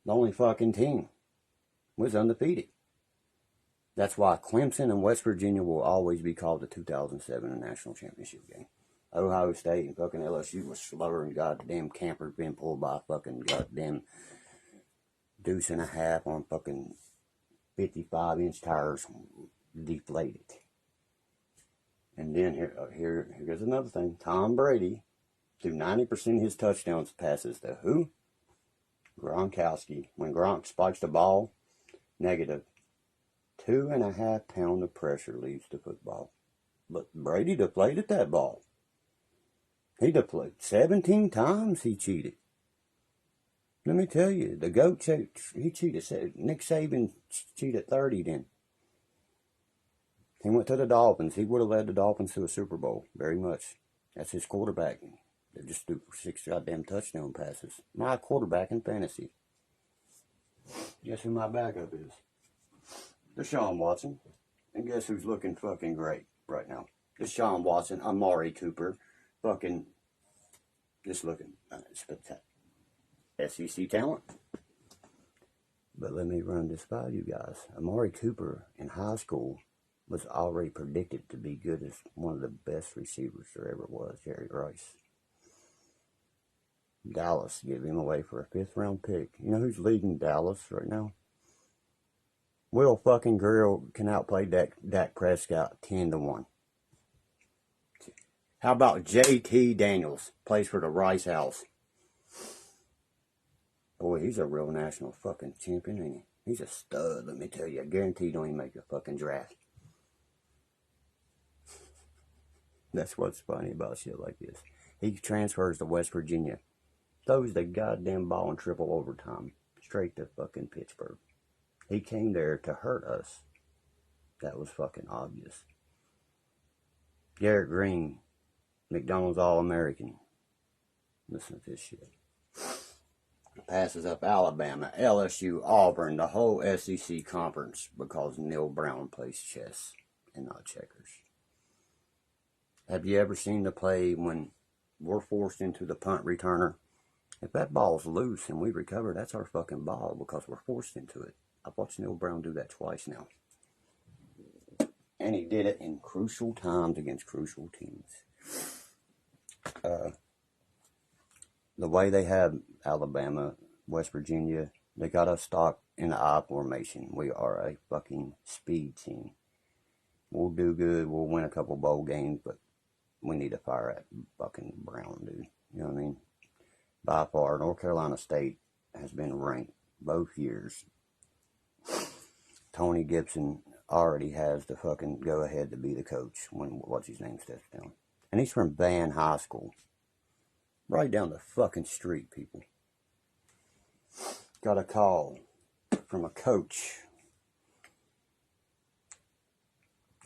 The only fucking team was undefeated. That's why Clemson and West Virginia will always be called the 2007 National Championship game. Ohio State and fucking LSU was slower and goddamn campers being pulled by fucking goddamn deuce and a half on fucking 55-inch tires, deflated. And then here's another thing. Tom Brady threw 90% of his touchdowns passes to who? Gronkowski. When Gronk spikes the ball, negative 2.5 pounds of pressure leaves the football. But Brady deflated that ball. He deflated 17 times he cheated. Let me tell you, the GOAT, he cheated. Nick Saban cheated 30 then. He went to the Dolphins. He would have led the Dolphins to a Super Bowl, very much. That's his quarterback. They just threw for 6 goddamn touchdown passes. My quarterback in fantasy. Guess who my backup is? Deshaun Watson. And guess who's looking fucking great right now? Deshaun Watson, Amari Cooper, fucking just looking spectacular. SEC talent. But let me run this by you guys. Amari Cooper in high school was already predicted to be good as one of the best receivers there ever was, Jerry Rice. Dallas gave him away for a 5th round pick. You know who's leading Dallas right now? Will fucking Grill can outplay Dak Prescott 10-1. How about JT Daniels? Plays for the Rice House. Boy, he's a real national fucking champion, ain't he? He's a stud, let me tell you. I guarantee he don't even make a fucking draft. That's what's funny about shit like this. He transfers to West Virginia. Throws the goddamn ball in triple overtime. Straight to fucking Pittsburgh. He came there to hurt us. That was fucking obvious. Garrett Green, McDonald's All-American. Listen to this shit. Passes up Alabama, LSU, Auburn, the whole SEC conference because Neil Brown plays chess and not checkers. Have you ever seen the play when we're forced into the punt returner? If that ball's loose and we recover, that's our fucking ball because we're forced into it. I've watched Neil Brown do that twice now. And he did it in crucial times against crucial teams. The way they have Alabama, West Virginia, they got us stocked in the I formation. We are a fucking speed team. We'll do good. We'll win a couple bowl games, but we need to fire that fucking Brown dude. You know what I mean? By far, North Carolina State has been ranked both years. Tony Gibson already has the fucking go-ahead to be the coach when what's-his-name steps down. And he's from Van High School. Right down the fucking street, people. Got a call from a coach.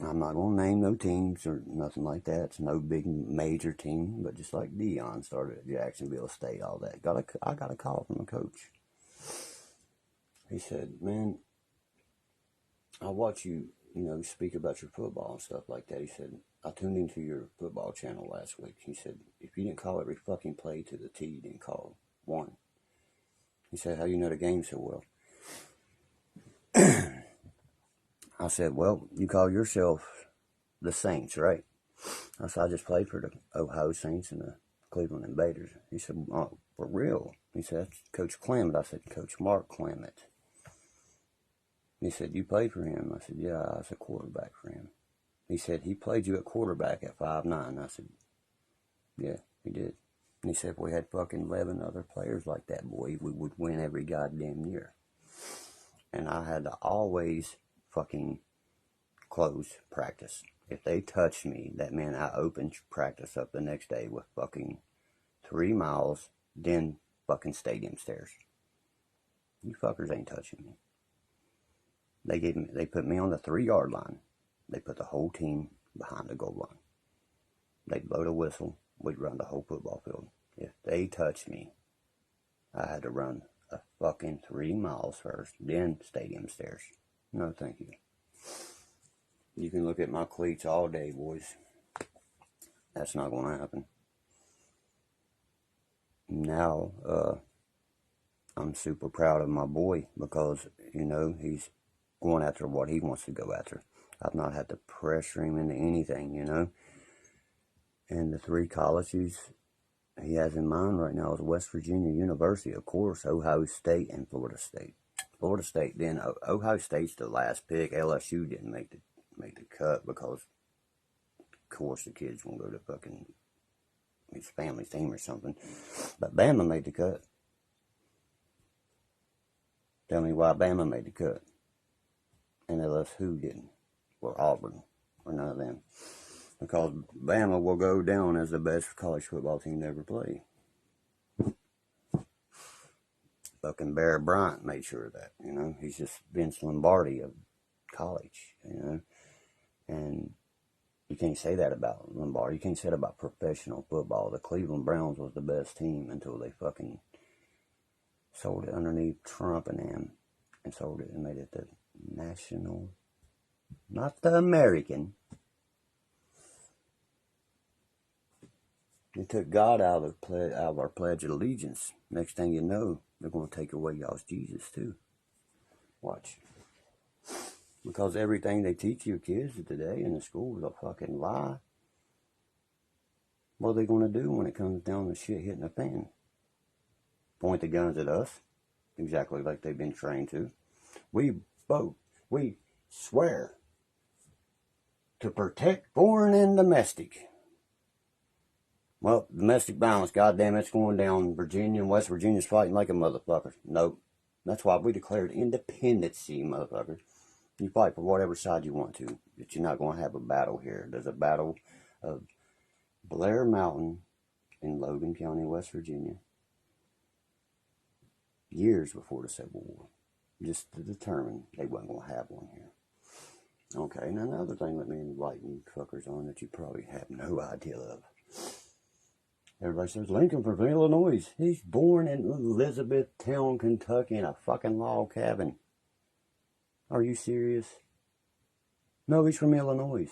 I'm not going to name no teams or nothing like that. It's no big major team, but just like Dion started at Jacksonville State, all that. I got a call from a coach. He said, man, I watch you, speak about your football and stuff like that. He said, I tuned into your football channel last week. He said, if you didn't call every fucking play to the T, you didn't call one. He said, how do you know the game so well? I said, well, you call yourself the Saints, right? I said, I just played for the Ohio Saints and the Cleveland Invaders. He said, oh, for real? He said, that's Coach Clement. I said, Coach Mark Clement. He said, you played for him? I said, yeah, I was a quarterback for him. He said, he played you at quarterback at 5'9". I said, yeah, he did. And he said, if we had fucking 11 other players like that, boy, we would win every goddamn year. And I had to always fucking close practice. If they touched me, that meant I opened practice up the next day with fucking 3 miles, then fucking stadium stairs. You fuckers ain't touching me. They put me on the 3-yard line. They put the whole team behind the goal line. They'd blow the whistle. We'd run the whole football field. If they touched me, I had to run a fucking 3 miles first, then stadium stairs. No, thank you. You can look at my cleats all day, boys. That's not going to happen. Now, I'm super proud of my boy because, he's going after what he wants to go after. I've not had to pressure him into anything, And the 3 colleges he has in mind right now is West Virginia University, of course, Ohio State, and Florida State. Florida State, then Ohio State's the last pick. LSU didn't make the cut because, of course, the kids won't go to fucking his family's team or something. But Bama made the cut. Tell me why Bama made the cut. And LSU didn't. Or Auburn. Or none of them. Because Bama will go down as the best college football team to ever play. Fucking Bear Bryant made sure of that, He's just Vince Lombardi of college, And you can't say that about Lombardi. You can't say that about professional football. The Cleveland Browns was the best team until they fucking sold it underneath Trump and them, and sold it and made it the national, not the American. They took God out of our Pledge of Allegiance. Next thing you know, they're going to take away y'all's Jesus too. Watch. Because everything they teach your kids today in the school is a fucking lie. What are they going to do when it comes down to shit hitting the fan? Point the guns at us, exactly like they've been trained to. We swear to protect foreign and domestic. Well, domestic violence, goddamn, it's going down. Virginia and West Virginia's fighting like a motherfucker. Nope. That's why we declared independency, motherfucker. You fight for whatever side you want to, but you're not going to have a battle here. There's a battle of Blair Mountain in Logan County, West Virginia, years before the Civil War, just to determine they wasn't going to have one here. Okay, now another thing let me enlighten fuckers on that you probably have no idea of. Everybody says Lincoln from Illinois. He's born in Elizabethtown, Kentucky in a fucking log cabin. Are you serious? No, he's from Illinois.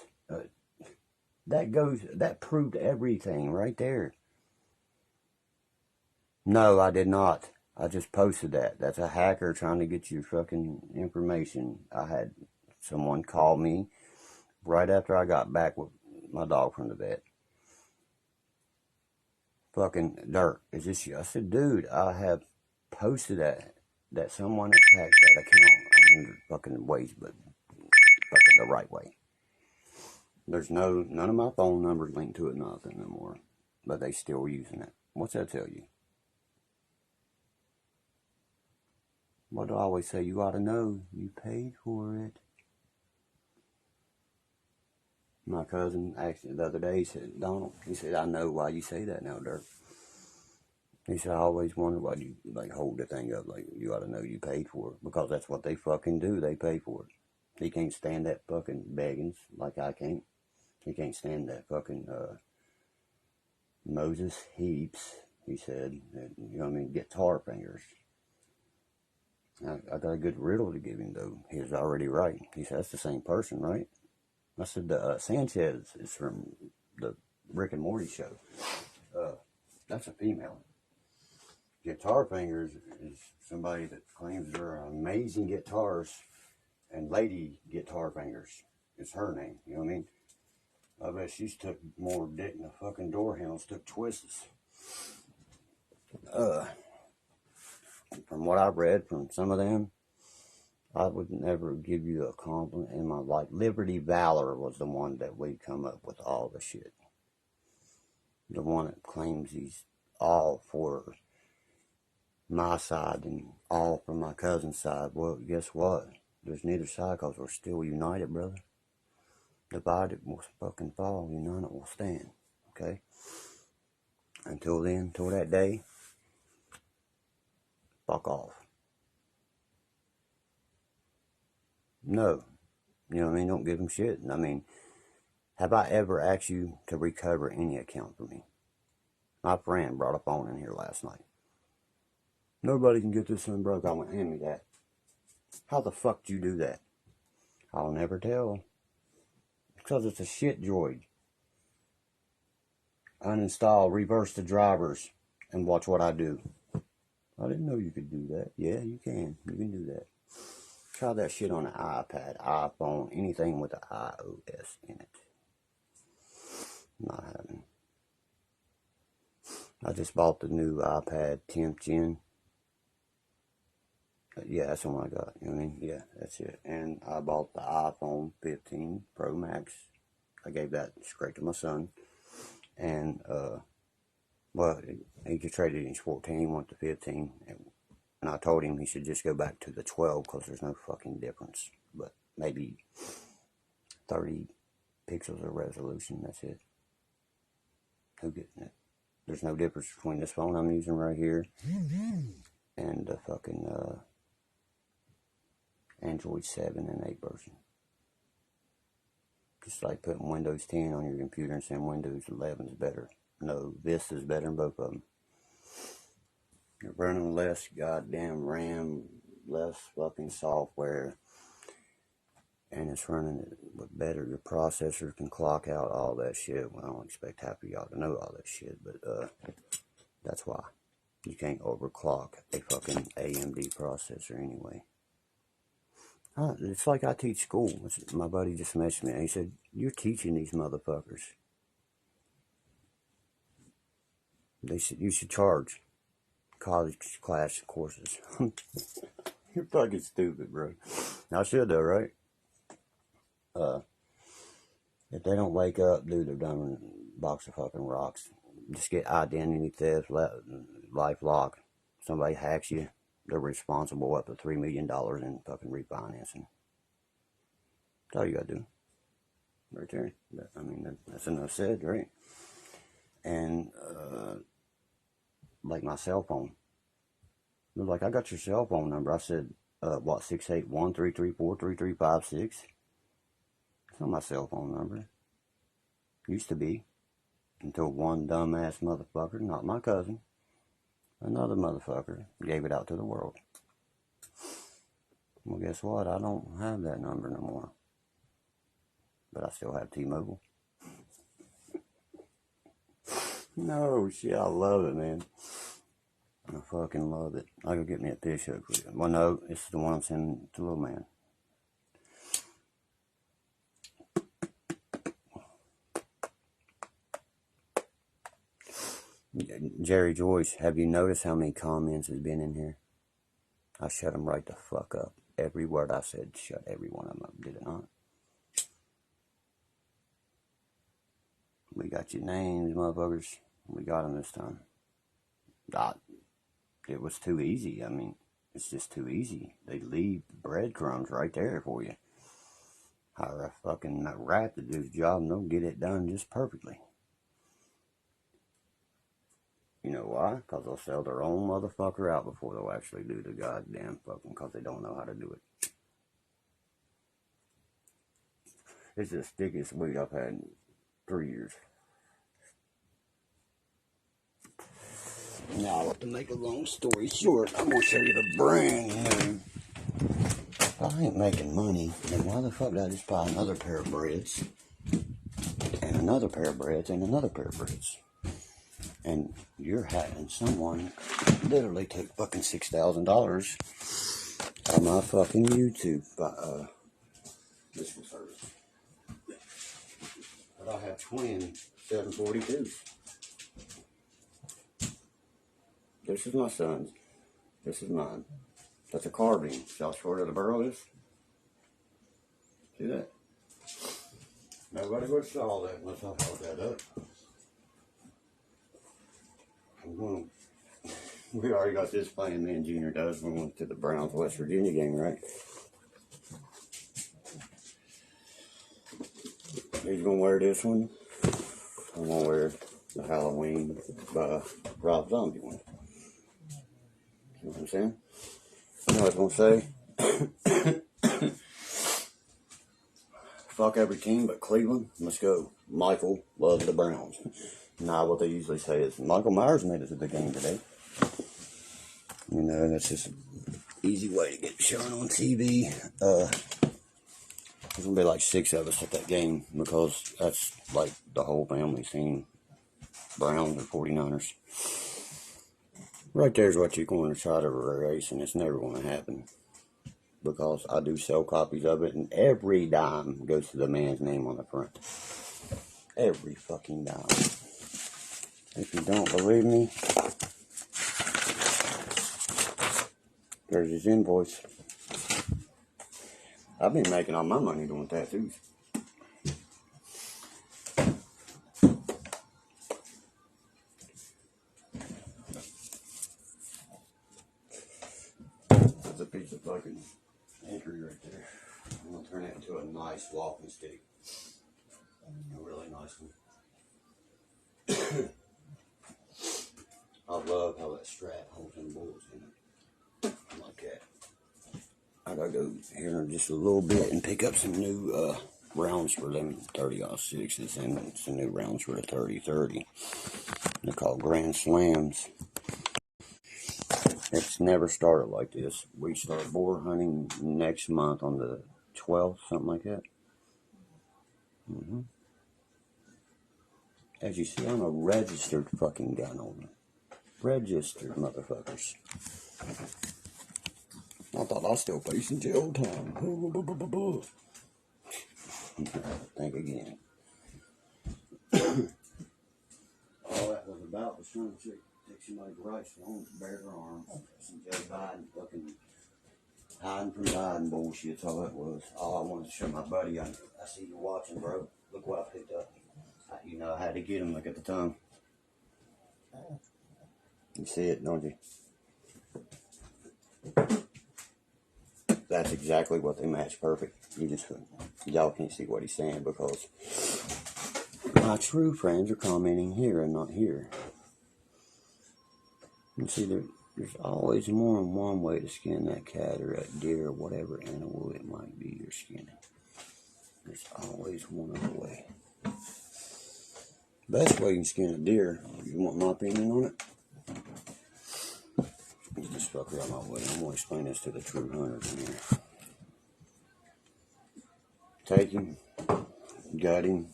That proved everything right there. No, I did not. I just posted that. That's a hacker trying to get your fucking information. I had someone call me right after I got back with my dog from the vet. Fucking Dirk, is this you? I said, dude, I have posted that someone has hacked that account 100 fucking ways, but fucking the right way. There's none of my phone numbers linked to it, nothing no more, but they still using it. What's that tell you? What do I always say? You ought to know you paid for it. My cousin actually the other day said, Donald, he said, I know why you say that now, Dirk. He said, I always wondered why you like hold the thing up like you ought to know you paid for it. Because that's what they fucking do. They pay for it. He can't stand that fucking beggings like I can't. He can't stand that fucking Moses Heaps, he said. You know what I mean? Guitar fingers. I got a good riddle to give him, though. He was already right. He said, that's the same person, right? I said, Sanchez is from the Rick and Morty show. That's a female. Guitar fingers is somebody that claims they're an amazing guitarist, and Lady Guitar Fingers is her name. You know what I mean? I bet she's took more dick than the fucking door handles took twists. From what I've read from some of them, I would never give you a compliment in my life. Liberty Valor was the one that we come up with all the shit. The one that claims he's all for my side and all for my cousin's side. Well, guess what? There's neither side because we're still united, brother. Divided will fucking fall. United will stand. Okay? Until then, until that day, fuck off. No. You know what I mean? Don't give them shit. I mean, have I ever asked you to recover any account for me? My friend brought a phone in here last night. Nobody can get this one broke. I went, hand me that. How the fuck did you do that? I'll never tell. Because it's a shit droid. Uninstall, reverse the drivers, and watch what I do. I didn't know you could do that. Yeah, you can. You can do that. Try that shit on an iPad, iPhone, anything with an iOS in it. Not having. I just bought the new iPad 10th gen. Yeah, that's the one I got. You know what I mean? Yeah, that's it. And I bought the iPhone 15 Pro Max. I gave that straight to my son. And, well, he could trade it in 14. He wanted the 15. And I told him he should just go back to the 12 because there's no fucking difference. But maybe 30 pixels of resolution. That's it. Who getting it? There's no difference between this phone I'm using right here and the fucking Android 7 and 8 version. Just like putting Windows 10 on your computer and saying Windows 11 is better. No, Vista's better than both of them. You're running less goddamn RAM, less fucking software, and it's running it with better. Your processor can clock out all that shit. Well, I don't expect half of y'all to know all that shit, but that's why. You can't overclock a fucking AMD processor anyway. It's like I teach school. My buddy just messaged me and he said, "You're teaching these motherfuckers. You should charge college class courses." You're fucking stupid, bro. I should though, right? If they don't wake up, dude, they're done a box of fucking rocks. Just get identity theft, life lock. Somebody hacks you, they're responsible up to $3 million in fucking refinancing. That's all you gotta do. Right there. I mean, that's enough said, right? And, like my cell phone. They're like, "I got your cell phone number." I said, what, 681-334-3356? It's not my cell phone number. Used to be. Until one dumbass motherfucker, not my cousin, another motherfucker, gave it out to the world. Well, guess what? I don't have that number no more. But I still have T-Mobile. No, shit, I love it, man. I fucking love it. I go get me a fish hook. Well, no, it's the one I'm sending to little man. Jerry Joyce, have you noticed how many comments has been in here? I shut them right the fuck up. Every word I said, shut every one of them up. Did it not? We got your names, motherfuckers. We got them this time. It was too easy. I mean, it's just too easy. They leave breadcrumbs right there for you. Hire a fucking rat to do the job and they'll get it done just perfectly. You know why? Because they'll sell their own motherfucker out before they'll actually do the goddamn fucking, because they don't know how to do it. It's the stickiest weed I've had in 3 years. Now, to make a long story short, I'm going to show you the brand new. If I ain't making money, then why the fuck did I just buy another pair of breads? And another pair of breads and another pair of breads? And you're having someone literally take fucking $6,000 on my fucking YouTube listening service. But I have twin 742s. This is my son's. This is mine. That's a carbine. See how short of the barrel is? See that? Nobody would have saw that unless I held that up. We already got this playing, me and Junior does. We went to the Browns West Virginia game, right? He's gonna wear this one. I'm gonna wear the Halloween Rob Zombie one. You know what I'm saying? You know what I was gonna say? Fuck every team but Cleveland. Let's go. Michael loves the Browns. Nah, what they usually say is Michael Myers made it to the game today. You know, that's just an easy way to get shown on TV. There's gonna be like 6 of us at that game because that's like the whole family seen Browns and 49ers. Right there's what you're going to try to erase, and it's never going to happen. Because I do sell copies of it, and every dime goes to the man's name on the front. Every fucking dime. If you don't believe me, there's his invoice. I've been making all my money doing tattoos. That's a piece of fucking entry right there. I'm going to turn it into a nice walking stick. A really nice one. I love how that strap holds them bullets in it. Like that. I gotta go here in just a little bit and pick up some new rounds for them 30-06s, and it's the new rounds for the 30-30. They're called Grand Slams. It's never started like this. We start boar hunting next month on the 12th, something like that. As you see, I'm a registered fucking gun owner. Registered, motherfuckers. I thought I was still facing jail time. Think again. All that was about was trying to take somebody's rights home to bear their arms. Some Joe Biden fucking hiding from Biden bullshit. That's all that was. All I wanted to show my buddy. I see you watching, bro. Look what I picked up. You know, I had to get him. Look at the tongue. You see it, don't you? That's exactly what they match perfect. Y'all can't see what he's saying because my true friends are commenting here and not here. You see, there's always more than one way to skin that cat or that deer or whatever animal it might be you're skinning. There's always one other way. Best way you can skin a deer, you want my opinion on it? You just fuck around my way. I'm going to explain this to the true hunters in here. Take him, gut him,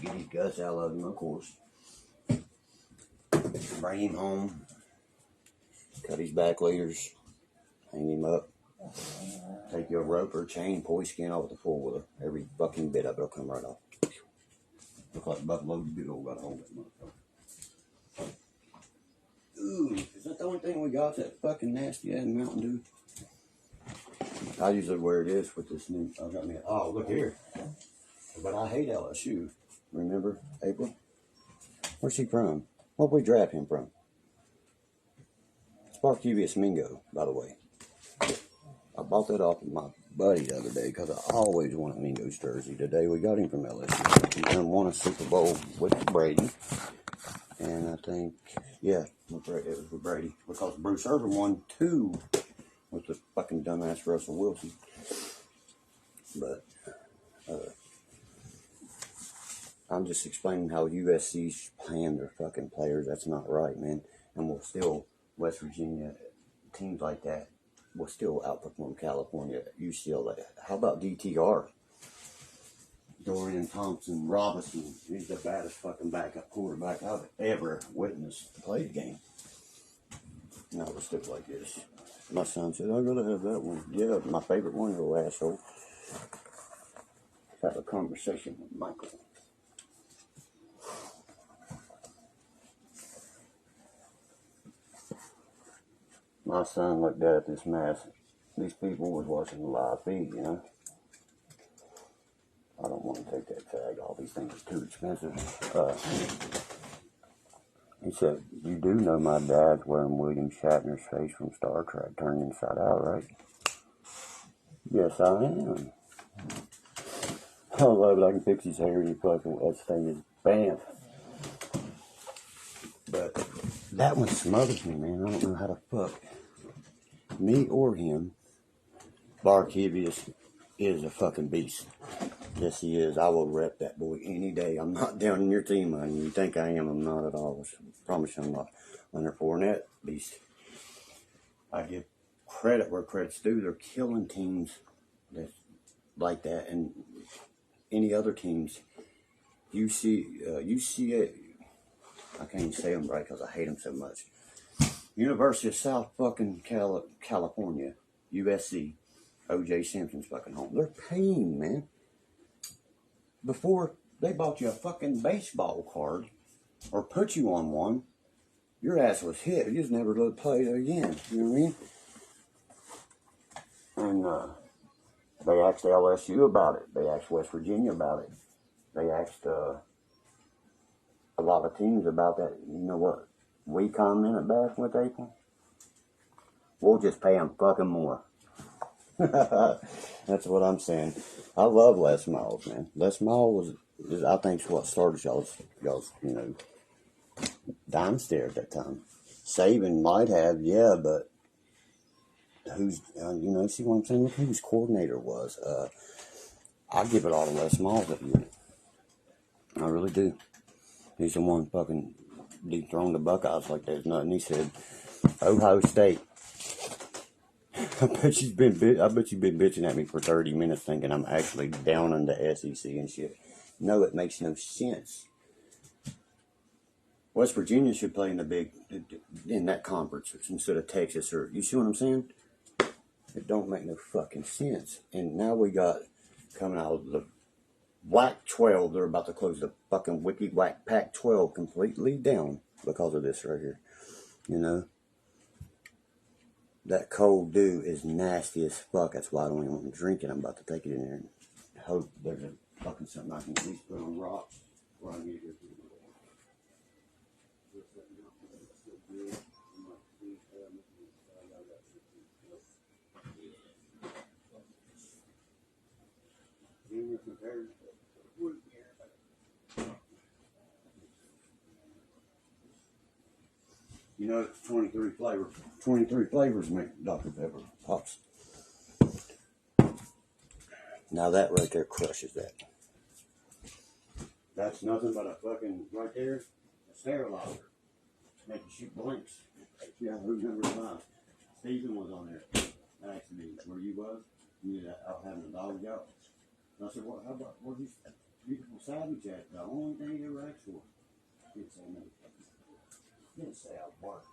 get his guts out of him, of course. Bring him home, cut his back leaders, hang him up. Take your rope or chain, pull his skin off with the four-wheeler. Every fucking bit of it will come right off. Look like buffalo, you big old got to hold that motherfucker. Ooh, is that the only thing we got? That fucking nasty ass Mountain Dew? I usually wear this with this new. I got me. Oh, look here. But I hate LSU. Remember April? Where's he from? Where'd we draft him from? Sparkuvius Mingo, by the way. I bought that off of my buddy the other day because I always wanted Mingo's jersey. Today we got him from LSU. He won a Super Bowl with Brady. And I think, yeah, it was with Brady. Because Bruce Irvin won 2 with the fucking dumbass Russell Wilson. But I'm just explaining how USC's paying their fucking players. That's not right, man. And we'll still, West Virginia, teams like that, will still outperform California, UCLA. How about DTR? Dorian Thompson Robinson. He's the baddest fucking backup quarterback I've ever witnessed to play the game. And I was still like this. My son said, I gotta have that one. Yeah, my favorite one, you little asshole. Have a conversation with Michael. My son looked at this mess. These people was watching the live feed, you know. I don't want to take that tag off. These things are too expensive. He said, you do know my dad's wearing William Shatner's face from Star Trek turned inside out, right? Yes, I am. I love it. I can fix his hair and he fucking, that thing is bam. But that one smothers me, man. I don't know how to fuck me or him. Barkevius is a fucking beast. Yes, he is. I will rep that boy any day. I'm not down in your team, man. You think I am? I'm not at all. I promise you I'm not. Under Fournette, beast. I give credit where credit's due. They're killing teams that's like that, and any other teams. You see it. I can't even say them right because I hate them so much. University of South fucking California, USC, O.J. Simpson's fucking home. They're paying, man. Before they bought you a fucking baseball card or put you on one, your ass was hit. You just never let play again. You know what I mean? And they asked LSU about it. They asked West Virginia about it. They asked a lot of teams about that. You know what? We commented back with April. We'll just pay them fucking more. That's what I'm saying. I love Les Miles, man. Les Miles is I think, what started y'all's, you know, dynasty at that time. Saban might have, yeah, but who's, you know, see what I'm saying? Look who his coordinator was. I give it all to Les Smalls that year. I really do. He's the one fucking dethroned the Buckeyes like there's nothing. He said, Ohio State. I bet you've been bitching at me for 30 minutes thinking I'm actually down on the SEC and shit. No, it makes no sense. West Virginia should play in that conference instead of Texas, or you see what I'm saying? It don't make no fucking sense. And now we got coming out of the Whack 12. They're about to close the fucking Wiki Whack Pack 12 completely down because of this right here. You know, that cold dew is nasty as fuck. That's why I don't even want to drink it. I'm about to take it in there and hope there's a fucking something I can at least put on rocks where I get it. You know, it's 23 flavors. 23 flavors make Dr. Pepper pops. Now that right there crushes that. That's nothing but a fucking, right there, a sterilizer. Make you shoot blanks. Yeah, who's number 5? Stephen was on there. Asked me where you was. You knew out having a dog out. And I said, well, how about, where's this beautiful savage at? The only thing he ever asked for. He didn't say no. He didn't say I work.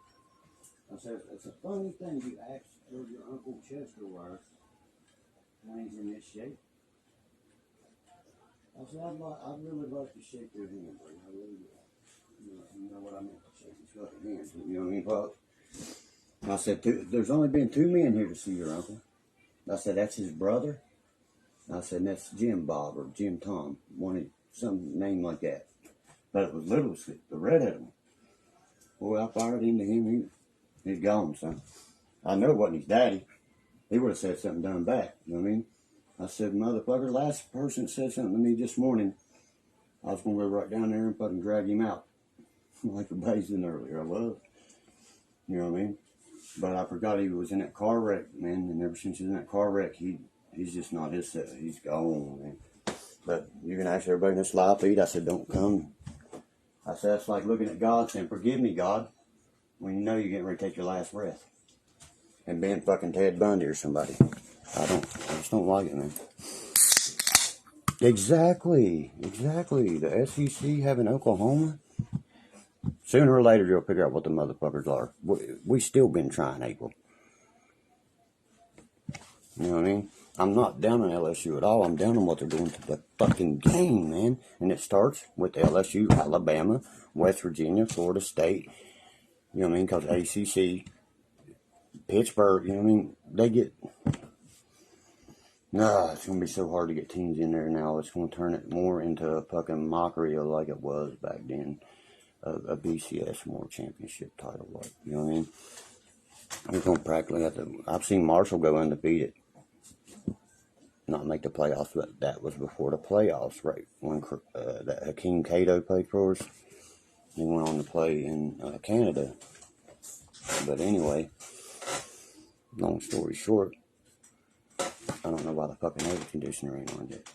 I said, it's a funny thing you asked for your Uncle Chester was when he's in this shape. I said, I'd really like to shake your hand, buddy. I really would. You know what I meant to shake his fucking hand. You know what I mean, Pop? I said, there's only been 2 men here to see your uncle. I said, that's his brother. I said, that's Jim Bob or Jim Tom, some name like that. But it was Little Stick, the redheaded one. Boy, I fired into him. He's gone, son. I know it wasn't his daddy. He would have said something done back. You know what I mean? I said, motherfucker, last person that said something to me this morning, I was going to go right down there and fucking drag him out. Like a basin earlier, I was. You know what I mean? But I forgot he was in that car wreck, man. And ever since he's in that car wreck, he's just not his set. He's gone, man. But you can ask everybody in this live feed. I said, don't come. I said, that's like looking at God saying, forgive me, God, when you know you're getting ready to take your last breath. And being fucking Ted Bundy or somebody. I just don't like it, man. Exactly. The SEC having Oklahoma. Sooner or later, you'll figure out what the motherfuckers are. We still been trying, April. You know what I mean? I'm not down on LSU at all. I'm down on what they're doing to the fucking game, man. And it starts with LSU, Alabama, West Virginia, Florida State. You know what I mean? Because ACC, Pittsburgh, you know what I mean? They get... Nah, it's going to be so hard to get teams in there now. It's going to turn it more into a fucking mockery of like it was back then. A BCS more championship title, like, you know what I mean? We're going to practically have to... I've seen Marshall go undefeated. Not make the playoffs, but that was before the playoffs, right? When that Hakeem Cato played for us. He went on to play in Canada. But anyway, long story short, I don't know why the fucking air conditioner ain't on yet.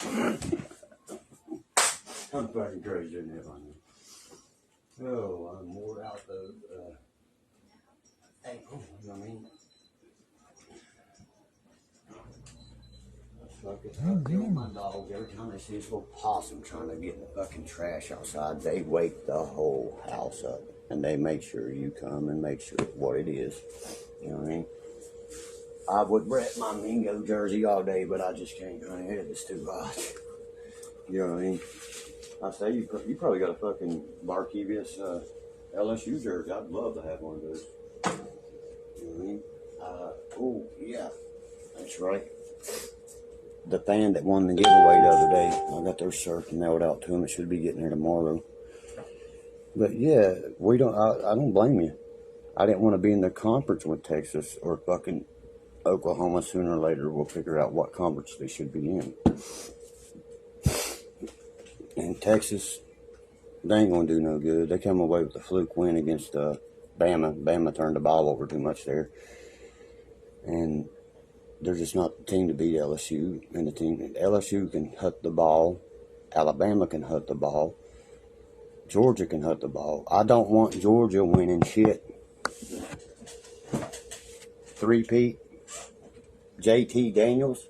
I'm fucking crazy, isn't it, on you? Oh, I'm more out of April, you know what I mean? I kill my dog every time they see this little possum trying to get the fucking trash outside. They wake the whole house up. And they make sure you come and make sure what it is. You know what I mean? I would rep my Mingo jersey all day, but I just can't. I head it's too hot. You know what I mean? I say you probably got a fucking Barkevius LSU jersey. I'd love to have one of those. You know what I mean? Oh, yeah. That's right. The fan that won the giveaway the other day, I got their shirt mailed out to him. It should be getting there tomorrow. But yeah, I don't blame you. I didn't want to be in the conference with Texas or fucking Oklahoma. Sooner or later, we'll figure out what conference they should be in. And Texas, they ain't going to do no good. They come away with a fluke win against Bama. Bama turned the ball over too much there. And they're just not the team to beat LSU. And the team, LSU can hut the ball. Alabama can hut the ball. Georgia can hut the ball. I don't want Georgia winning shit. 3-peat. JT Daniels.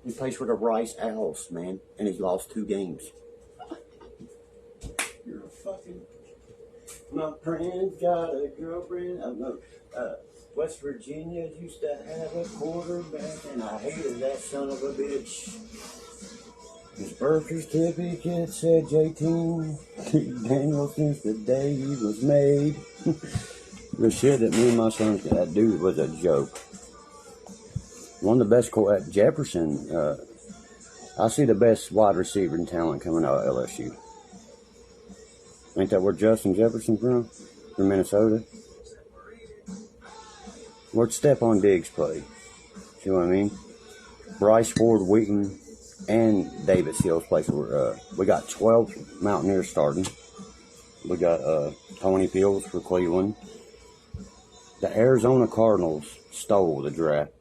He plays for the Rice Owls, man. And he's lost 2 games. You're a fucking... My friend's got a girlfriend. Oh, no. West Virginia used to have a quarterback, and I hated that son of a bitch. His birth certificate said JT Daniels since the day he was made. The shit that me and my son had do was a joke. One of the best at Jefferson. I see the best wide receiver in talent coming out of LSU. Ain't that where Justin Jefferson from? From Minnesota? Where'd Stephon Diggs play? See what I mean? Bryce Ford Wheaton and David Seals play for, we got 12 Mountaineers starting. We got Tony Fields for Cleveland. The Arizona Cardinals stole the draft.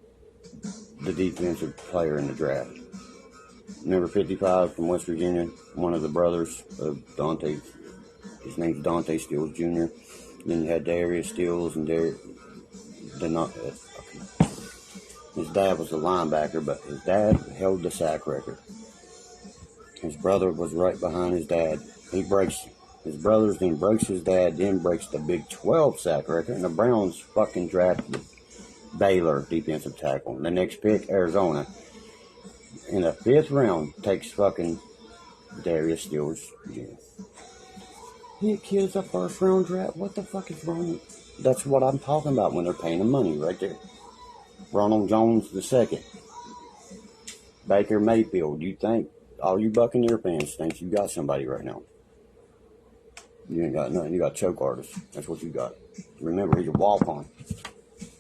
The defensive player in the draft. Number 55 from West Virginia, one of the brothers of Dante. His name's Dante Stills Jr. Then you had Darius Stills and his dad was a linebacker, but his dad held the sack record. His brother was right behind his dad. He breaks his brothers, then breaks his dad, then breaks the Big 12 sack record, and the Browns fucking drafted Baylor defensive tackle. The next pick, Arizona, in the 5th round, takes fucking Darius Stills Jr. He kills a 1st round draft. What the fuck is wrong? That's what I'm talking about when they're paying the money right there. Ronald Jones II. Baker Mayfield. You think, all you Buccaneer fans think you got somebody right now. You ain't got nothing. You got choke artists. That's what you got. Remember, he's a walk-on.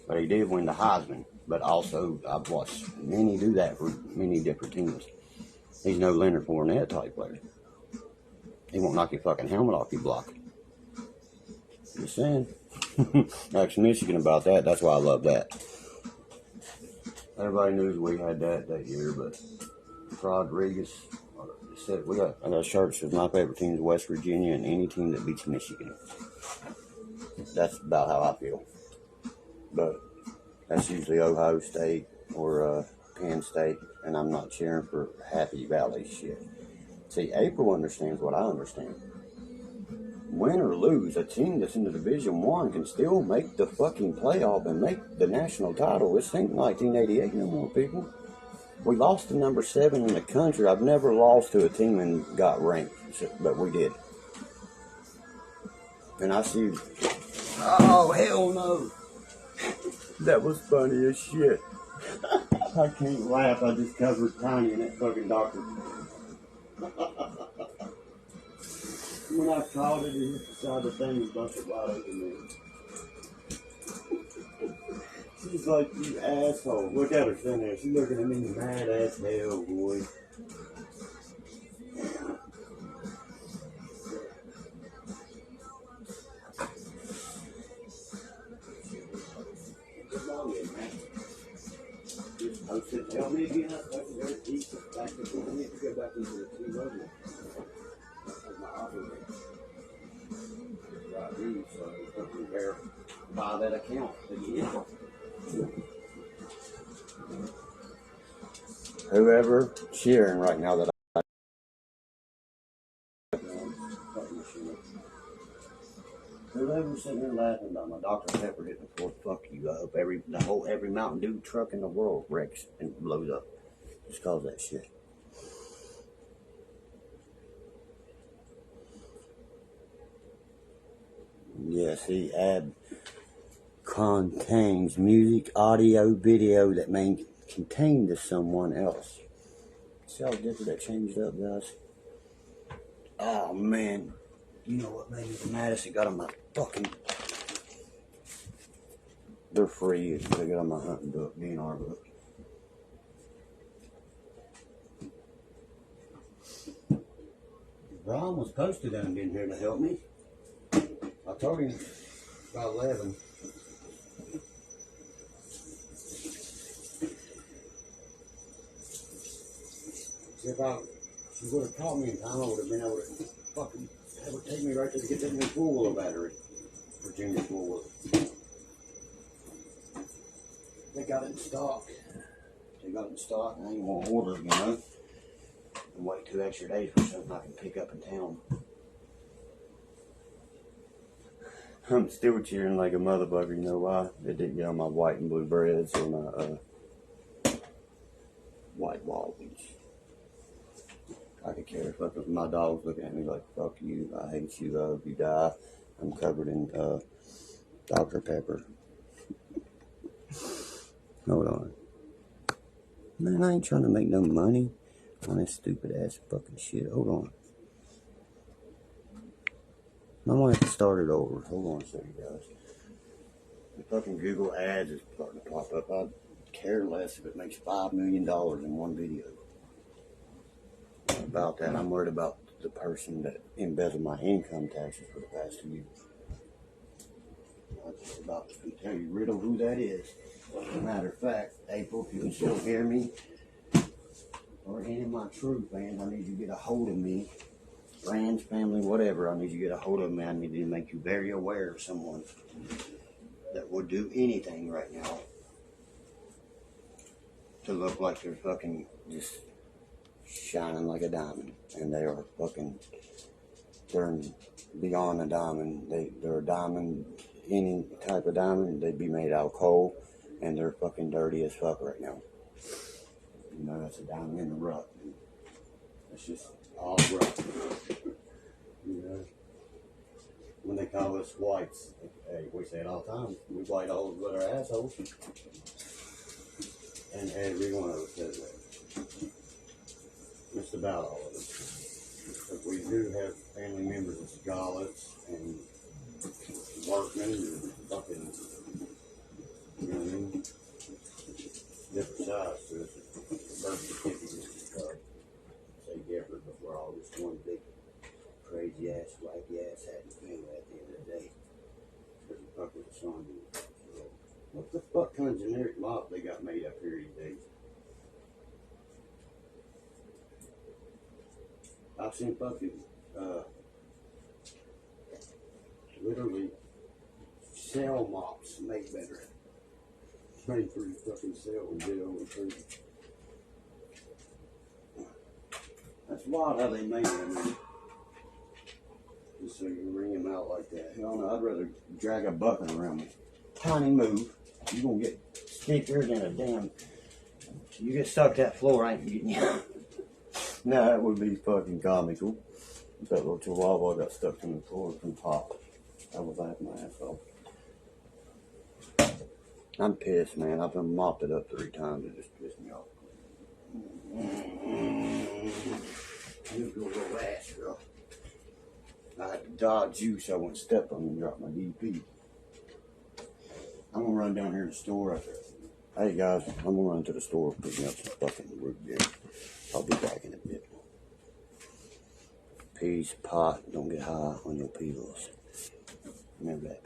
But he did win the Heisman. But also, I've watched many do that for many different teams. He's no Leonard Fournette type player. He won't knock your fucking helmet off your block. Just saying. Ask Michigan about that. That's why I love that. Everybody knows we had that year, but Rodriguez said I got shirts with my favorite team is West Virginia and any team that beats Michigan. That's about how I feel. But that's usually Ohio State or Penn State, and I'm not cheering for Happy Valley shit. See, April understands what I understand. Win or lose, a team that's in the Division I can still make the fucking playoff and make the national title. This ain't 1988 no more, people. We lost to number 7 in the country. I've never lost to a team and got ranked, but we did. And I see... Oh, hell no. That was funny as shit. I can't laugh. I just covered Tiny in that fucking doctor. When I called it, he decided the thing was busted wide open, man. She's like, you asshole. Look at her sitting there. She's looking at me mad as hell, boy. Tell me again, I can go deep back to the need to go back into the team level. That's my operator. Right here, so I can verify that account again. Whoever cheering right now that whoever's sitting there laughing about my Dr. Pepper hitting the floor, fuck you. I hope every Mountain Dew truck in the world wrecks and blows up. Just cause that shit. Yeah, see, ad contains music, audio, video that may contain to someone else. See how different that changed up, guys? Oh, man. You know what made me the maddest? It got on my fucking... They're free. They got on my hunting book, DNR book. Ron was posted down in here to help me. I told him about 11. If she would have caught me in time, I would have been able to fucking have her take me right there to get that new four-wheeler battery. Virginia four-wheeler. They got it in stock. They got it in stock, and I ain't gonna order it, you know. And wait 2 extra days for something I can pick up in town. I'm still cheering like a motherfucker, you know why? They didn't get on my white and blue breads or my white wallabies. I could care if my dog's looking at me like, fuck you, I hate you, I hope you die. I'm covered in Dr. Pepper. Hold on. Man, I ain't trying to make no money on this stupid ass fucking shit. Hold on. I'm gonna have to start it over. Hold on a second, guys. The fucking Google ads is starting to pop up. I care less if it makes $5 million in one video. About that, I'm worried about the person that embezzled my income taxes for the past 2 years. I'm just about to tell you, riddle who that is. As a matter of fact, April, if you can still hear me, or any of my true fans, I need you to get a hold of me. Friends, family, whatever, I need you to get a hold of me. I need to make you very aware of someone that would do anything right now to look like they're fucking just shining like a diamond. And they are fucking, they're beyond a diamond. They're a diamond, any type of diamond, they'd be made out of coal, and they're fucking dirty as fuck right now. You know, that's a diamond in the rough. It's just all rough. You know, when they call us whites, hey, we say it all the time. We white holes with our assholes. And every one of us does that. Just about all of us. But we do have family members of scholars and workmen and fucking, you know what I mean? Different sides to it. Birth certificates say different, but we're all just one big crazy ass, wacky ass hat and family at the end of the day. What the fuck was the song? What the fuck kind of generic mop they got made up here these days? I've seen fucking literally cell mops made better. Made for the fucking cell and did over tree. That's wild how they made them. I mean, just so you can wring them out like that. Hell no, I'd rather drag a bucket around me. Tiny move. You're gonna get stickier than a damn. You get stuck to that floor, I ain't getting you. Now that would be fucking comical. That little chihuahua got stuck in the floor from top. I was laughing my ass off. I'm pissed, man. I've been mopped it up 3 times. It just pissed me off. You go little ass, girl. I had to dodge you so I wouldn't step on you and drop my DP. I'm gonna run down here to the store. Hey guys, I'm gonna run to the store and pick me up some fucking root beer. I'll be back in a bit. Peace, pot, don't get high on your pills. Remember that,